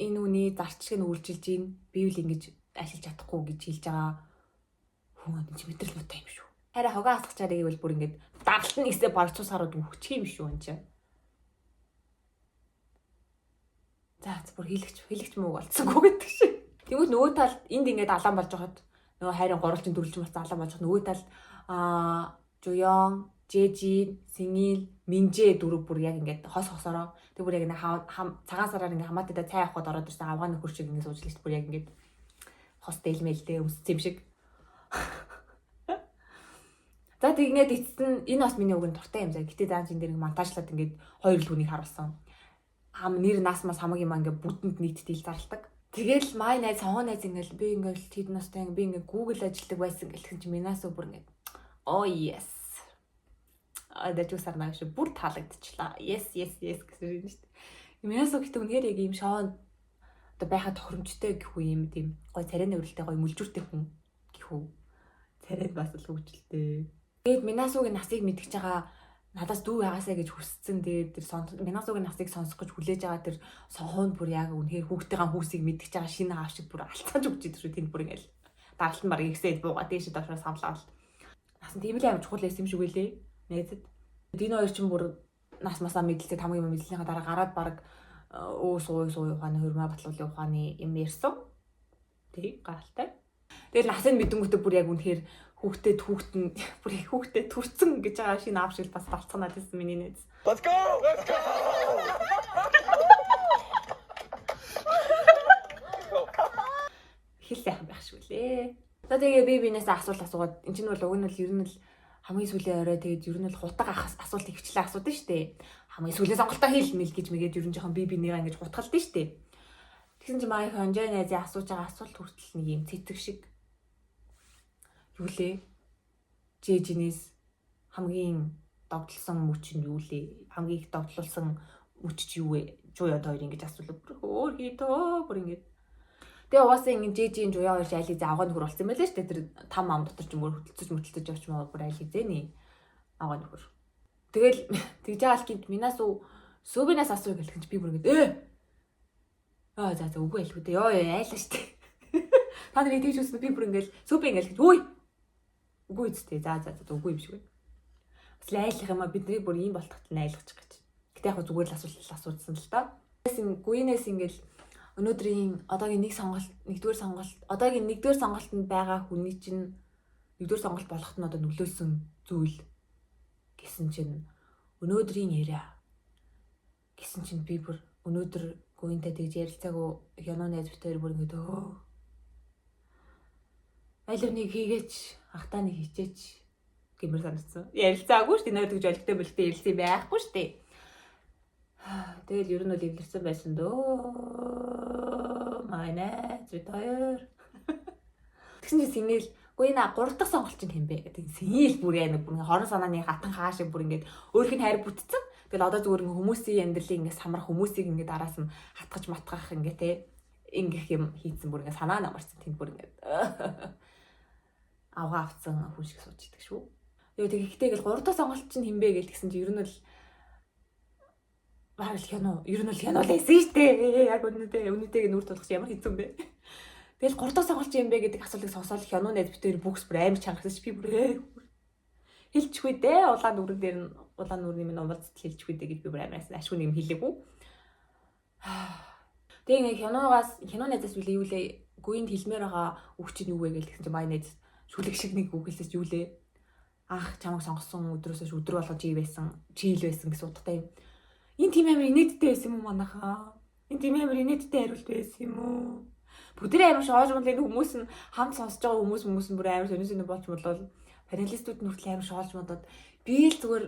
энэ үний зарц шиг нь үйлчилж ийн бивэл ингэж ашиглаж чадахгүй гэж хэлж байгаа хүн энэ мэдрэл муутай юм шүү. Хараа хогоо асгачаар ивэл бүр ингээд дарлалтны хэсээ барцуус харууд өгчих юм шүү энэ чинь. За бүр хэлэгч муу болцсонгүй гэдэг шиг. Тэгвэл нөгөө талд энд ингээд алаан болж байхад нөгөө хайрын гурвалжин дөрвөлжин болсон алаан болж байхад нөгөө талд Жуян, Жэжи, Сэнгил, Минжэ дөрөв бүр яг ингээд хосороо. Тэг бүр яг цагаан сараар ингээд хамаатайдаа цай авахд ороод ирсэн авгааны хөршиг ингээд сууж лээ бүр яг ингээд хостел мэлдээ өмссөн юм шиг. За тэгээд эцэст нь энэ бас миний үгэн дуртай юм заа. Гэтэ зааж энэ дээр монтажлаад ингээд хоёр л хүнийг харуулсан. Нэр нас мас хамаг юм ингээд бүтэнд нийтдээ зарладаг. Тэгэл май найз сонгоо найз ингээд би ингээд тэд настай би ингээд Google ажилтдаг байсан гэлхэн чи минасуу бүр ингээд oh yes. Дэжүүсар наа шүү бүр таалагдчихлаа. Yes гэсэн юм шүү дээ. Минасуу гэдэг үнээр яг ийм шоон одоо байхад тохиромжтой гэх үү юм тийм гой царайны өрөлтэй гой мүлжүүртэй хүн гэх үү. Царайд бас л хөвгчлээ. Тэгээд Минасуугийн насыг мэдгэж байгаа надаас дүү ягаасаа гэж хүссэн. Тэгээд тэр Минасуугийн насыг сонсох гэж хүлээж байгаа тэр сонхоонд бүр яг үнэхээр хүүхдийн хүүсийг мэдгэж байгаа шинэ аав шиг бүр алцааж өгч идэв шүү. Тэнд бүр ингээл даалтан баг ихсээд буугаа дээш доошоо самлаад. Нас нь тийм л амар чухал байсан юм шиг үлээ. Найзад. Энэ хоёр чинь бүр нас масаа мэдлээ тамаг юм мэдлийнхаа дараа гараад баг суу ухааны хөрмөө батлуулын ухааны юм ярьсан. Тэг гaalтай. Тэгэл насыг мэдэнгүүтээ бүр яг үнэхээр хүүхдэд төрцөн гэж байгаа шинэ аав шиг бас балцганаад байсан миний найз. Let's go! Хэл сайхан байх шиг үлээ. За тэгээ би бинээс асуулаад энэ чинь бол уг нь ер нь л хамгийн сүүлийн орой тэгээд ер нь л хутаг асуулт ихчлээ асуудаг штэ. Хамгийн сүүлийн сонголтоо хэл мэл гэж мэгээд ер нь жоохон би бинийгаа ингэж хутгалдсан штэ. Тэгсэн чинь маа хонжой найзын асууж байгаа асуулт хүртэл нэг юм цэцэг шиг юу лээ? Жэжинээс хамгийн догтлсон мөч нь юу лээ? Хамгийн их догтлуулсан мөч чи юу вэ? Жуяа хоёр ингэж асуулаа. Өөр хитөө бүр ингэж. Тэгээ угаасаа ингэ жэжийн жуяа хоёр айлыг авгаа нөхөр болсон байлаа шүү дээ. Тэр там ам дотор ч мөр хөтөлцөж явж маа бүр айлыг зээний авгаа нөхөр. Тэгэл тэгж байгаа л гинт Минасуу Сүбинаас асуу гэлэх чинь би бүр ингэ за үгүй айлгүй дээ. Ёо айлаа шүү дээ. Та нарыг тэгж үснэ би бүр ингэ Сүбин ингэ хөөе. Үгүй үстэй. За үгүй юм шиг байна. Бас л айлах юм а бидний бүр ийм болтогт нь айлгачих гэж. Гэтэ яг зүгээр л асуусан л та. Гүйнээс ингээл өнөөдрийн одоогийн нэгдүгээр сонголтод байгаа хүний чинь нэгдүгээр сонголт болоход нь одоо нөлөөсөн зүйл гэсэн чинь өнөөдрийн яриа гэсэн чинь би бүр өнөөдөр гүйнтэй тэгж ярилцаагүй хяноо найз битээр бүр ингэ айлвныг хийгээч ахтаа нэг хичээч гэмээр санагдсан. Ярилцаагүй шүү дээ. Нэр тэгж олигтой бэлтэй ярилцсан байхгүй шүү дээ. Тэгэл ер нь бол эвлэрсэн байсан дөө. Манай зүтээр. Тэгсэн чинь Синэл гүйнэ 3 дахь сонголт чинь хэм бэ гэдэг. Синэл бүр яа нэг бүр хорон санааны хатан хаашиг бүр ингээд өөрийнх нь хайр бүтцэн. Тэгэл одоо зүгээр хүмүүсийн амьдралын ингээд самрах хүмүүсийг ингээд араас нь хатгаж матгах ингээд те ингэх юм хийцэн бүр ингээд санаа намарсан тэнд бүр ингээд авгаа авцсан хүн шиг сууж идэг шүү. Тэгээд гол 3 дахь сонголт чинь хэмбэ гэж тэгсэн чинь ер нь л баг л хянаа. Ер нь л хянаа л байсан шүү дээ. Яг үнэтэйг нүүр тулах ямар хэцүү бэ. Тэгэл 3 дахь сонголт юм бэ гэдэг асуултыг сонсоод хянаа найз битээр бүкс бүр амар чангарсан чи би бүр хэлчихвэ дээ. Улаан нүрэн дээр нь улаан нүрний минь увалцд хэлчихвэ дээ гэж би бүр амар ашгүй юм хэлээгүй. Тэгээ хянаа найзаас үлээ юу лээ гүйнд хэлмээр байгаа үг чинь юу вэ гэж тэгсэн чи май найз шүлэг шиг нэг үг хэлсэн юу лээ. Ах чамайг сонгосон өдрөөсөө өдөр болгож ий байсан, чийл байсан гэсэн утгатай юм. Энэ тийм амар инээдтэй байсан юм уу манайхаа? Энэ тийм амар инээдтэй хариулт байсан юм уу? Бүгдээ амар шоож мөн хүмүүс нь хамт сонсож байгаа хүмүүс нь бүр амар сонирхол болж болвол панелистууд нь хүртэл амар шоолж модод би л зүгээр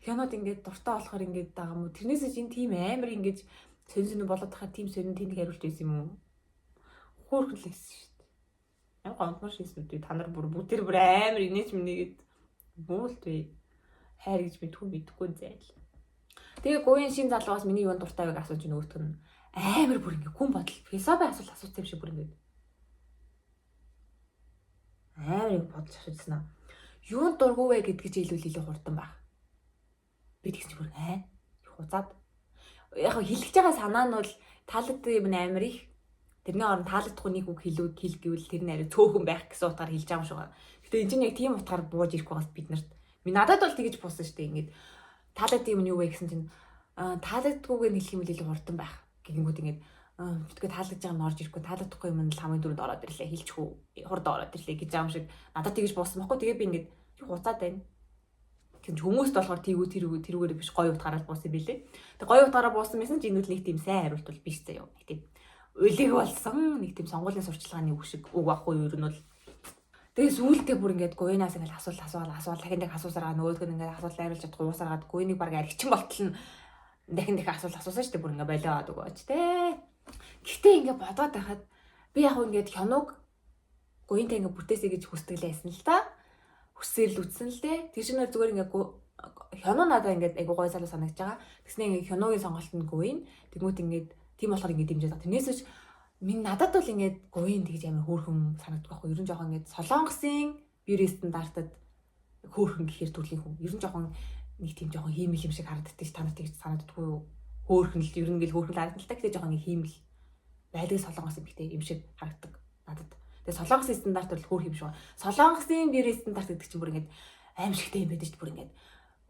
хянаад ингээд дуртай болохоор ингээд байгаа юм уу? Тэрнээсээ чинь тийм амар ингээд сонирхол болоод тахад тийм сонирхол тэнд хариулт байсан юм уу? Хөөрхөн л байсан шүү дээ. Яг гомдмор шийсэн үү? Та нар бүгдээр бүр амар инээж минийгээд муулт вэ? Хайр гэж мэдгүй зайл. Тэгээ гуйн шин залуугаас миний юунд дуртай байг асууж нөгөөтг нь амар бүр ингээ хүн бодол философи асуусан юм шиг бүр ингээ амар бодож асуусан. Юунд дургүй вэ гэдгийг илүү хурдан баг. Би тэгсэн бүр хуцаад яг хэлж байгаа санаа нь бол таалагддаг юм амар их. Тэрний оронд таалагдахгүй нэг үг хэлгэвэл тэр нь арай цөөхөн байх гэсэн утгаар хэлж байгаа юм шиг байна. Гэтэ энэ чинь яг тийм утгаар бууж ирэх байгаас бид нарт. Надад бол тэгэж буусан шүү дээ. Ингээд таалагддаг юм юу вэ гэсэн чинь таалагддаггүйг нь хэлэх юм илүү хурдан байх. Гингүүд ингээд битгээ таалагдж байгаа нь орж ирэхгүй таалагдахгүй юм нь л хамгийн дөрөнд ороод ирлээ. Хэлчихүү хурдан ороод ирлээ гэж юм шиг надад тэгэж буусан байхгүй. Тэгээ би ингээд хуцаад байна. Тэгж хүмүүст болохоор тэрүүгээр биш гоё утгаараа буусан билээ. Тэг гоё утгаараа буусан байсан чинь энэ үл нэг тийм сайн хариулт бол биш заяа. Нэг тийм үлэг болсон нэг тийм сонгуулийн сурчлагын үг шиг үг ахгүй юу ер нь бол. Тэгээ сүүлдээ бүр ингээд гуйнаас ингээд асуул дахин нэг асуусараа нөгөөдг нь ингээд асуулт найруулж чадахгүй уусараад гуйныг баг аригчин болтол нь дахин асуулт асуусан шүү дээ бүр ингээд болоод өгөөч те. Гэхдээ ингээд бодоод байхад би яг ингээд хянууг гуйнтай ингээд бүтээсэй гэж хүсдэглээсэн л та. Хүсэл үтсэн л дээ. Тэр чинь зүгээр ингээд хянуу надаа ингээд айгу гой салуу санагдаж байгаа. Тэгснэ ингээд хянуугийн сонголтод гуйн. Тэгмүүд ингээд тийм болохоор ингээд дэмжиж байгаа. Тэрнээсээ минь надад бол ингээд гуйн тэгж амар хөөрхөн санагддаг байхгүй. Ер нь жоохон ингээд солонгосын бьюти стандартад хөөрхөн гэхээр төрлийн хүн. Ер нь жоохон нэг тийм жоохон хиймэл юм шиг харагддаг ш та нарт тэгж санагддаггүй юу? Хөөрхөн л ер нь ингээд хөөрхөн харагддаг л та гэхдээ жоохон хиймэл байдаг солонгос юм шиг харагддаг надад. Тэгээ солонгосын стандарт бол хөөрх юм шиг байна. Солонгосын бьюти стандарт гэдэг чинь бүр ингээд аим шигтэй юм байдаг ш бүр ингээд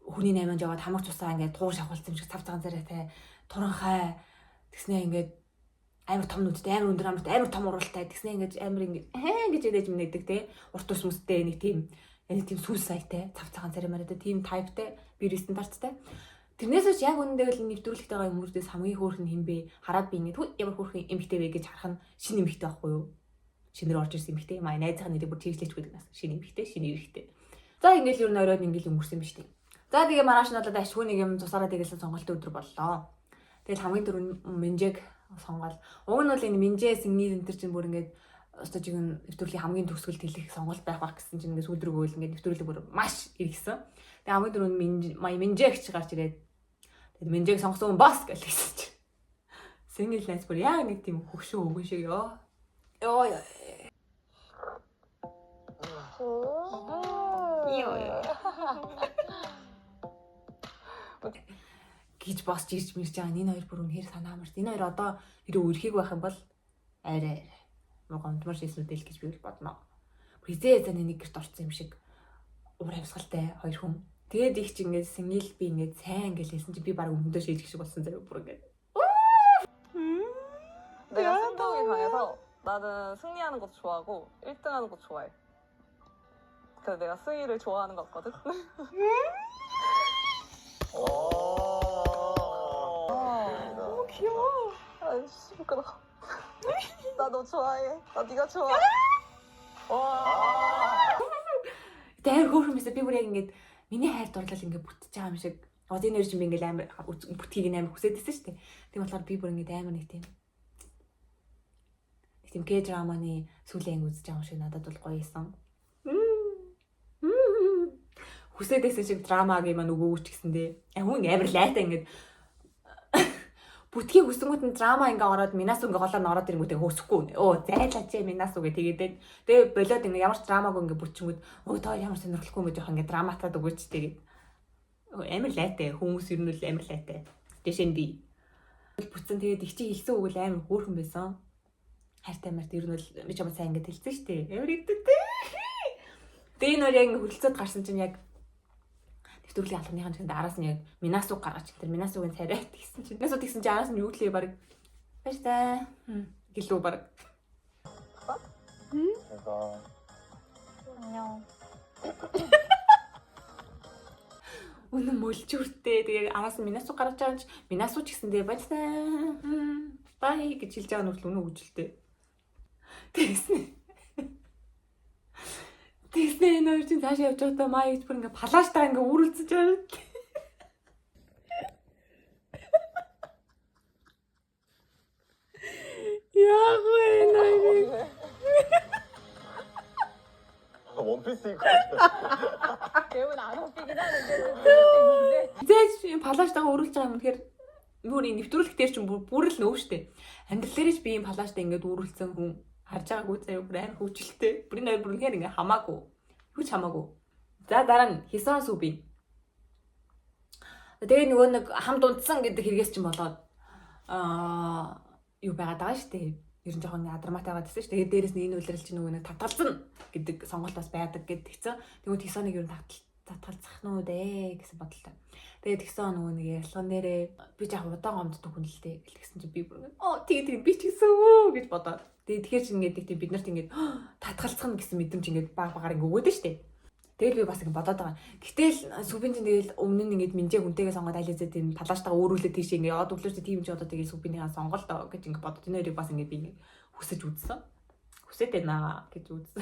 хүний 8 жаваад хамаг цусаа ингээд тууш авахулсан юм шиг цав цагаан царайтай туранхай тэгснэ ингээд амар том нүдтэй амар өндөр амарт амар том уралтай тэгснэ ингээд амар ингээд гэж ядаж минэдэг те урт ус мүстэй нэг тийм сүүл сайтай цав цагаан царай мариатай тийм тайптай бьюти стандарттай тэрнээсээ ч яг үнэндээ л нэвтрүүлэгтэй байгаа хүмүүстээс хамгийн хөөрхөн хин бэ хараад би ингээд ямар хөөрхөн эмхтэй вэ гэж харах нь шинэ эмхтэй байхгүй юу шинээр орж ирсэн эмхтэй маа найзынхаа нэрийг бүр чиглэж байдаг нас шинэ эмхтэй шинэ эрэгтэй за ингээд л ер нь оройд ингээд өнгөрсөн юм биш үү за тэгээ маргааш нь одоо ашгүй нэг юм тусаараа тэгэлсэн сонголтын өдөр боллоо. Тэгэл хамгийн дөрөв Минжэг сонгол. Уг нь бол энэ Минжээ сэгний центр чинь бүр ингээд өстөж юм нэвтрүүлгийн хамгийн төгсгөлд хэлэх сонголт байх гэсэн чинь ингээд сүүл рүү гөөл ингээд нэвтрүүлэг бүр маш иргсэн. Тэгээ хамгийн дөрөв Минжэг гэж гарч ирээд тэгээд Минжэг сонгосон бас гэж хэлсэн чинь. Сэнгэл найз бүр яг нэг тийм хөвшөө өгөн шиг ёо. Ёо. Гэж босч ирж мэрж байгаа энэ хоёр бүр үнэхээр санаа март. Энэ хоёр одоо хэрэв өрхийг байх юм бол арай гомдмор шийснүүдэл гэж би бол бодно. Хизээ заны нэг гэрт орсон юм шиг уур амьсгалтай хоёр хүн. Тэгээд их чи ингээд сэнгэл би ингээд сайн гэж хэлсэн чи би баг өмдөө шийдэх шиг болсон заяа бүр ингээд. 내가 승부욕이 강해서 나는 승리하는 것도 좋아하고 1등하는 것도 좋아해. 그래서 내가 승희를 좋아하는 것 같거든. 너무 귀여워. 아이씨 부끄러워. 나 너 좋아해. 나 네가 좋아. Тэр хөөрхөмсө би бүр яг ингээд миний хайр дурлал ингээд бүтэж байгаа юм шиг. Одоо энэ нэр чинь би ингээд амар бүтхийг амар хүсэдсэн шүү дээ. Тийм болохоор би бүр ингээд амар нэг тийм К-драманы сүүлийн үзэж байгаа юм шиг надад бол гоё исэн. Хүсэдсэн шиг драмаг юм өгөөч гэсэндээ. Хүн амар лайтай ингээд бүтгийг хүсэнгүүт нь драма ингээ ороод Минасу ингээ голоор нь ороод ирэнгүүтээ хөөсөхгүй. Оо зайлаач Минасу гэ тэгээд. Тэгээ болоод ингээ ямар ч драмаг ингээ бүтчингүүд өө тоо ямар сонирхолтой юм жоох ингээ драматаад өгөөч тэгээд. Амар лайтай хүмүүс ер нь л амар лайтай. Дэшэн би. Бүтсэн тэгээд их чи хэлсэн үг л амар хөөрхөн байсан. Хайртай март ер нь бол би ч юм сайн ингээ хэлсэн шүү дээ. Амар идэгтэй. Тэгээ энэ яг ингээ хөлцөд гарсан чинь яг нэвтрүүлгийн албаныхаа чинь араас нь яг Минасу гаргаж тэр Минасугийн царай тэгсэн чинь Минасу тэгсэн чинь араас нь юу гэлээ баг баяртай гэлөө баг. 제가 안녕. Үнэн мөлжүүртэй тэгээ араас нь Минасу гаргаж байгаа чинь Минасу ч гэсэндээ баяртай бай гэж хэлж байгаа нь үнэн үгжилтэй. Тэгснэ энэ хоёр чинь цаашаа явж байхдаа маа гэж бүр ингээ палаштаа ингээ үргэлцэж байгаа. Яг вэ. 원피스 입고 배우는 안 웃기긴 하는데. Зээж палаштаа үргэлж байгаа юм тэгэхээр бүр энэ нэвтрүүлэг дээр чинь бүр л нөө штэ. Амьдрал дээрч би энэ палаштаа ингээ үргэлцсэн хүн харж байгаагүй заяа бүр амар хөвчлөлтэй. Бүрийн хоёр бүр үнэхээр ингээ хамаагүй. Юу ч хамаагүй. За дараа нь Хисон Суби. Тэгээ нөгөө нэг хамт унтсан гэдэг хэрэгээс чинь болоод юу байгаад байгаа шүү дээ. Ер нь жоохон драматай байгаад байсан шүү. Тэгээ дээрэс нь энэ үйлрэл чинь нөгөө нэг татгалзна гэдэг сонголт бас байдаг гэд тэгсэн. Тэгвэл Хисоныг ер нь татгалзах нь үү дээ гэсэн бодолтой. Тэгээд Хисон нөгөө нэг ярилцлаган дээрээ би жаа удаан гомддог хүн л дээ гэсэн чинь би бүр тэгээ би ч гэсэн үү гэж бодоод. Тэгээд тэгэхээр чинь ингээд тийм бид нарт ингээд татгалзах нь гэсэн мэдрэмж ингээд баг багаар ингээд өгөөд нь штэ. Тэгэл би бас ингэ бодоод байгаа. Гэтэл сүбин чинь тэгэл өмнө нь ингэ минжээ хүнтэйгээ сонгоод айлзээд энэ талааштай өөрүүлээд тийш ингэ яваад өглөөсөө тийм ч одоо тэгээ сүбинийгаа сонголтоо гэж ингэ бодод энэ хоёрыг бас ингэ би ингэ хүсэж үзсэн. Хүсээд байна гэж үзсэн.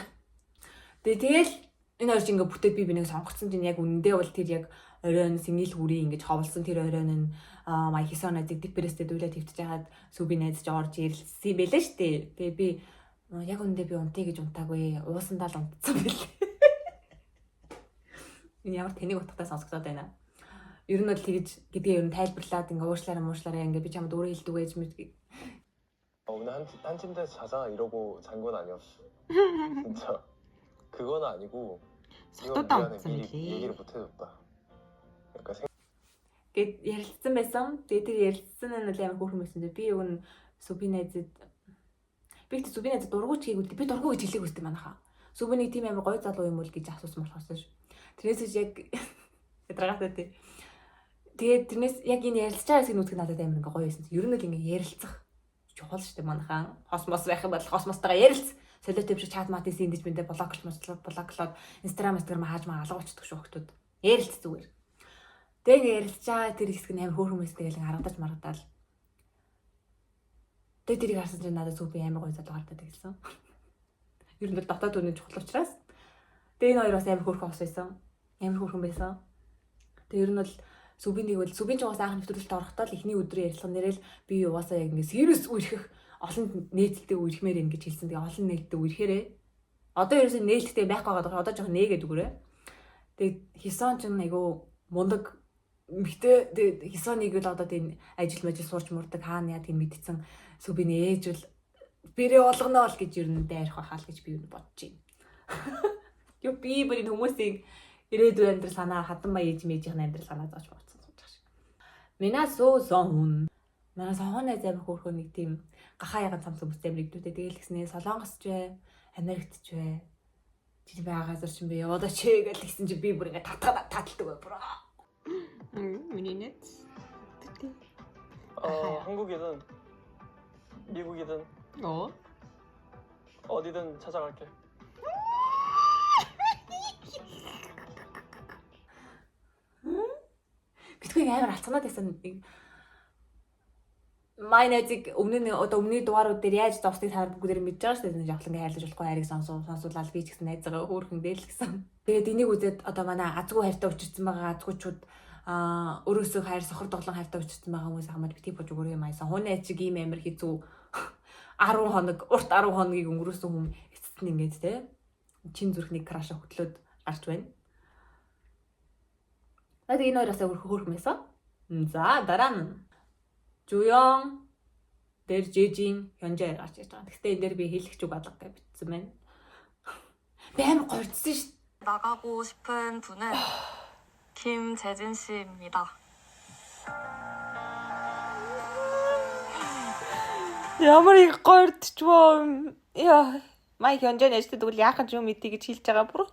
Тэгэл энэ хоёр чинь ингэ бүтээд би бинийг сонгоцсон чинь яг үнэндээ бол тэр яг оройн сэнгэл хүрээ ингэж ховлсон тэр оройн нь май хисонад депресстэй дүүлээ твтж хагаад сүбин найз ч орж ирэлсэн юм байлаа шүү дээ. Тэгээ би яг үнэндээ би унтъя гэж унтаагүй уусандаа л унтсан байлээ. Энэ ямар тэнэг утгатай сонсогдоод байна. Ер нь бол тэгж гэдгээ ер нь тайлбарлаад ингээ уушлаараа ингээ би чамд өөрөө хэлдэг байж мэдгүй. 오늘 한 침대에서 자자 이러고 잔 건 아니었어. 진짜 그건 아니고 이거 미안해 미리 얘기를 못 해줬다. 약간 Гэт ярилцсан байсан. Тэгээ тэр ярилцсан нь л амар хөөрхөн байсан. Би юу н сүбинэзэд би тэ сүбинэзэд дургуйч хийгүүл би дургуй гэж хэлээг үстэй манайхаа. Сүбиний тийм амар гоё залуу юм уу гэж асуусан болохоос ш. Тэрнээс яг ядрагатай тий. Тэгээд тэрнээс яг энэ ярилцж байгаа хэсгийг нүдг надад амар ингээ гоё байсан. Ер нь л ингээ ярилцах чухал шүү дээ манайхаа. Космос байх юм бол космостойгоо ярилц. Солиотой биш чат мат хийсэн эндэж мэндэ блоклоод Instagram хааж маа алга болчихдог шүү хөлтүүд. Ярилц зүгээр. Тэг ярилцж байгаа тэр хэсэг нь амар хөөрхөн мэс тэгэл харагдаж маргадаал. Тэг тэрийг харсан чинь надад сүб амар гоё залуу гардаг гэсэн. Ер нь дотоод үнэн чухал учраас. Тэг энэ хоёр бас амар хөөрхөн ус байсан. Амар хөөрхөн байсан. Тэг ер нь бол сүбийн ч угаасаа анх нэвтрүүлэлт орохдоо л эхний өдрийн ярилцлага нэрэл би угаасаа яг ингэ сервис үерхэх олон нээлттэй үерхмээр ингэж хэлсэн. Тэгээ олон нээлттэй үерхээрээ одоо ерөөсөө нээлттэй байх байгаа одоо жоохон нээгээд өгөөрэй. Тэгээ хисон ч айгу мундаг мэгтэй хисоныг л одоо тийм ажил сурч мурдаг хаана яа тийм мэдсэн сүбийн ээж бол бэрээ болгоно л гэж ер нь дайрах байхаа л гэж би бодож байна. Юу би бүр энэ хүмүүсийн ирээдүйн амьдрал санаа хатан баяа ээж мээжийн амьдрал санаа зооч бодсон сууж байгаа шиг. Манай сохон амар хөөрхөн нэг тийм гахаа яган цамц хүмүүстэй мэрэгдүүтэй тэгэл гиснээ Солонгосч бай, Америктч бай. Чи байгаагаас чинь би яваад очие гэж гисэн чи би бүр ингэ таталдаг бай. миний net. 한국이든 미국이든 어디든 찾아갈게. Битгий амар алцганаад байсан. Майнэтиг өмнөний дугаарууд дээр яаж зовсныг та бүгдээр мэдж байгаа шүү дээ. Явлан хайрлаж болохгүй хайрыг сонсуулаад би ч гэсэн найзгаа хөөрхөн дээл гэсэн. Тэгээд энийг үзээд одоо манай азгүй хайртай учирсан байгаа азгуучууд өрөөсөө хайр сохор доглон хайртай учирсан байгаа хүмүүс хамаад бити бож өгөрөө юм аяасан. Хууны ачиг ийм амар хэцүү 10 хоног урт 10 хоногийг өнгөрөөсөн хүн эцэст нь ингээд те чин зүрхний краша хөтлөөд гарч байна. Надад энэ хоёроос хөөрхөн байсан. За дараа нь Жуён дээр Жижин Хёнжээ гарч ирж байгаа. Гэхдээ энэ дээр би хэлэх зүг алга гэж бичсэн байна. Би амар гордсон шүү. 나가고 싶은 분은 김재진 씨입니다. Ямар их гордчихвоо. Яа, Май Хёнжээ нэжтэй тэгвэл яахан ч юм мэдээ гэж хэлж байгаа бүр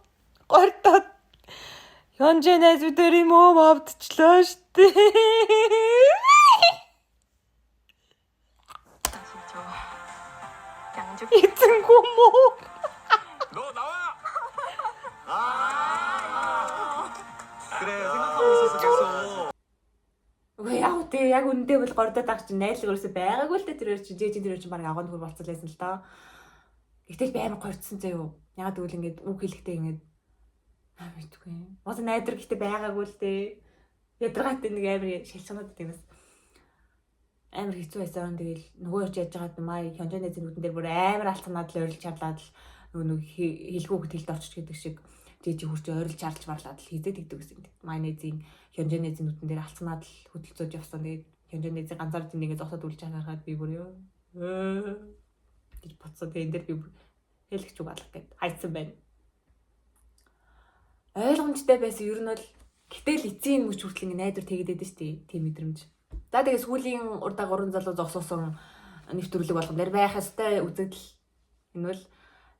гордоод. Хёнжээ нэз өдөр юм уу авдчихлаа штэ. 아시죠? 양주 이쁜 고모. 너 나와! 그래 생각하고 있었어 계속. Үгүй яг үү яг үндэ бол гордоод байгаа чинь найрлаг өрөөсөө байгаагүй л дээ тэр чинь Жижин тэр чинь баг агонд хөр болцол байсан л доо. Гэтэл би амар гордсон заяа. Ягаад гэвэл ингээд үг хэлэхдээ ингээд мэдгүй. Мод найдар гэхдээ байгаагүй л дээ. Ядаргаатай нэг амар шилжчихнод тийм бас. Амар хэцүү байсан. Тэгэл нөгөө яаж яаж байгаад Май Хёнжэний зүгтэн дээр бүр амар алцнаад л ойрлж чарлаад л нөгөө хэлгүүг хэлд орчих гэдэг шиг Жижи хүрч ойрлж чарлж барлаад л хийдээд игдэг гэсэн. Майнезийн Хёнжэний зүгтэн дээр алцнаад л хөдөлцөөж явсан. Тэгээд Хёнжэний ганцаар зин нэгээ зогсоод үлж харахад би бүр ёо гэж бодсоо. Тэгээд энэ дээр би хэлэх зүг алга гэд хайцсан байна. Ойлгомжтой байсан ер нь бол гэтэл эцсийн мөч хүртэл ингэ найдвар тэгэдэд шүү дээ. Тийм мэдрэмж. За тэгээ сүүлийн урдаа 3 залуу зогсоосон нэвтрүүлэг болгон дээр байх ёстой үзэгдэл энэ бол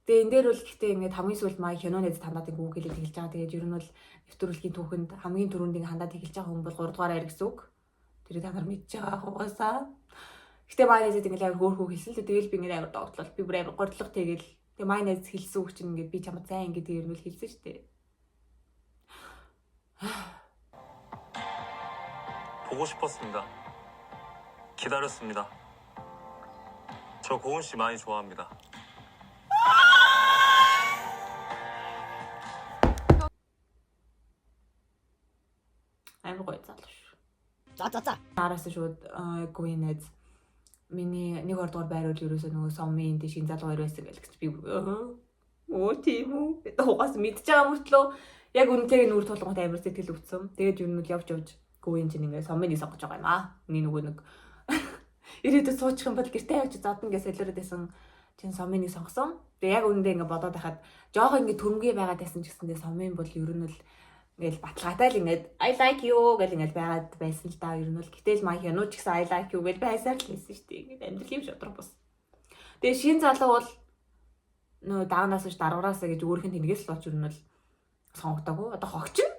тэгээ энэ дээр бол гэхдээ ингэ хамгийн сүүлд Май Хёнонэд хандаад ингэ үг хэлээд эхэлж байгаа. Тэгээд ер нь бол нэвтрүүлгийн түүхэнд хамгийн түрүүнд ингэ хандаад эхэлж байгаа хүн бол 3 дугаар айр гэсэн үг. Тэр та нар мэдж байгаа хугасаа. Гэтэ Майнезэд ингэ амар хөөрхөө хэлсэн л тэгэл би ингэ амар догтлол. Би бүр амар гордлого тэгэл. Тэгээ Майнез хэлсэн үг чинь ингэ би чамд сайн ингэ тэр нь хэлсэн шүү дээ. 보고 싶었습니다. 기다렸습니다. 저 고은 씨 많이 좋아합니다. амар гоё залуу шүү. За. Араас шууд гүйнэд миний 1-2 дугаар байр бол ерөөсөө нөгөө сомын дэш шин залуу хоёр байсан гэж би оо тийм үү угаас мэдж байгаа мөртлөө яг үнэтэйг нүүр тулгамт амар сэтгэл өвцсөн. Тэгээд юу нь явж гүйн чинь ингээд сомыг сонгож байгаа юм аа. Миний нөгөө нэг ирээдүйд суучих юм бол гэртээ явж зодно гэж солиороод байсан чинь сомыг сонгосон. Тэгээд яг үнэндээ ингээд бодоод байхад жоохоо ингээд төрмгий байгаад байсан ч гэсэндээ сомын бол ер нь л ингээл баталгаатай л ингээд I like you гэл ингээд байгаад байсан л да. Ер нь бол гэтэл маа хянууч гэсэн I like you гэл байсаар л байсан шүү дээ. Ингээд амьдрал юм шодрог бос. Тэгээ шин залуу бол нөө даанаас ш даруураасаа гэж өөрийнх нь тэнэгээс л болж ер нь бол сонгогдоогүй. Одоо хогч нь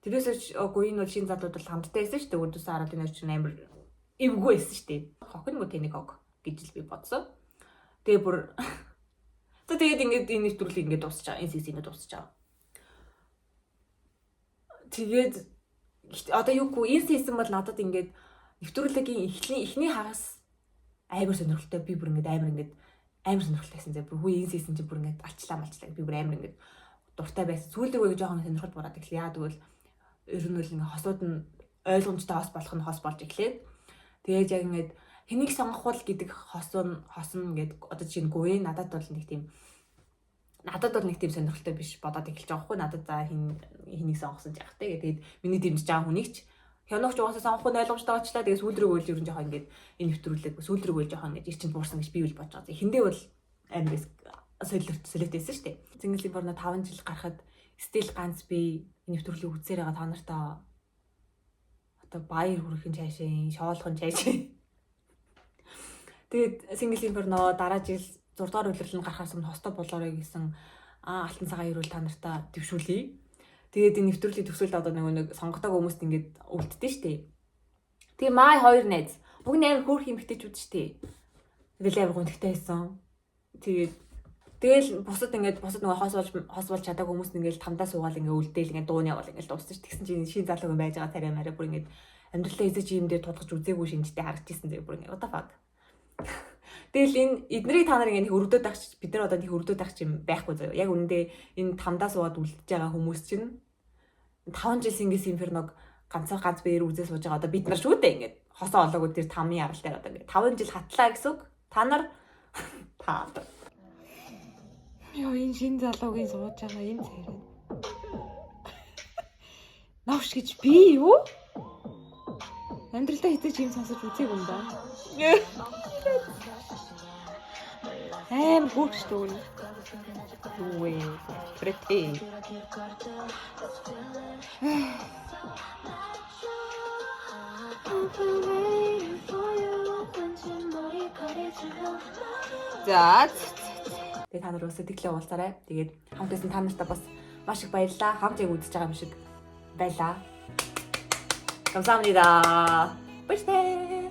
тэрээс үгүй энэ бол шин залууд бол хамттай байсан шүү дээ. Өдөөс хараад энэ чинь амар эвгүй байсан шүү дээ. Хог нь тэнэг хог гэж л би бодсон. Тэгээ бүр тэгээд ингээд энэ нэвтрүүлэг ингээд дуусч байгаа. Энэ сизиний дуусч байгаа. Тэгээд одоо юугүй энэ сизон бол надад ингээд нэвтрүүлгийн эхний хагас амар сонирхолтой. Би бүр ингээд амар сонирхолтой байсан. За бүр хүү энэ сизон чи бүр ингээд алчлаа. Би бүр амар ингээд дуртай байсан. Сүүлдээ үеиг жоохон сонирхол бураад эхлэв. Яа тэгвэл ер нь бол ингээд хосууд нь ойлгомжтой хос болох нь хос болж эхлээд тэгээд яг ингээд хэнийг сонгох бол гэдэг хосон ингээд одоо чинь гүвээ надад бол нэг тийм сонирхолтой биш бодоод эхэлж байгаа хгүй. Надад за хэнийг сонгосон ч яах те. Тэгээд миний дэмжиж байгаа хүнийг ч хянууч угаасаа сонгох нь ойлгомжтой болчлаа. Тэгээд сүүлдрэг үйл ер нь жоохон ингээд энэ нэвтрүүлэг сүүлдрэг үйл жоохон ингээд ир чинь буурсан гэж би үл бодож байгаа. Эхэндээ бол амар солиотэйсэн шүү дээ. Цэнгэл Инферно 5 жил гарахад стил ганц би энэ нэвтрүүлгийг үзсээр байгаа та нартай одоо баяр хүрэх нь цаашаа шоолох нь цаашаа. Тэгээд Single Inferno дараа жил 6 дугаар үйлрэл нь гарахаас өмнө хостой болоорой гэсэн алтан цагаан ирүүл та нартаа дэвшүүлье. Тэгээд энэ нэвтрүүлгийг төгсөлд одоо нэг сонгодог хүмүүст ингээд үлддээ штэ. Тэгээ май 2 найз. Уг нь амар хөөрх юм битээчүүд штэ. Тэгэл амар гонхтой байсан. Тэгэл бусад нөгөө хос болж чадаагүй хүмүүс ингээд тамдаа суугаал ингээд үлдээл ингээд дууны явал ингээд дууссан ш. Тэгсэн чинь шин залуу юм байж байгаа царай мараа бүр ингээд амьдралаа эзэж юм дээр тулгаж үзээгүй шинжтэй харагдчихсан зэрэг бүр ингээд what the fuck. Тэгэл эднэрийг та нар ингээд өргөдөд байх чи бид нар одоо нэг өргөдөд байх юм байхгүй заяа. Яг үнэндээ энэ тамдаа суугаад үлдэж байгаа хүмүүс чинь 5 жил Single Inferno-г ганц биеэр үзээ сууж байгаа одоо бид нар шүү дээ ингээд хосоо олоогүй тэр 5-ын арал дээр одоо ингээд 5 жил хатлаа гэсэн үг. Та нар Яа энэ шин залуугийн сууж байгаа энэ царай. Навш гэж би юу? Амьдралдаа хитэж юм сонсож үзег юм да. Хөөрхтэй. Юу вэ? Pretty. За. Тэгээд та нар бас сэтгэлээ уулзаарай. Тэгээд хамт байсан та нартай бас маш их баярлалаа. Хамт яг үзэж байгаа юм шиг байлаа. 감사합니다. 빠이빠이.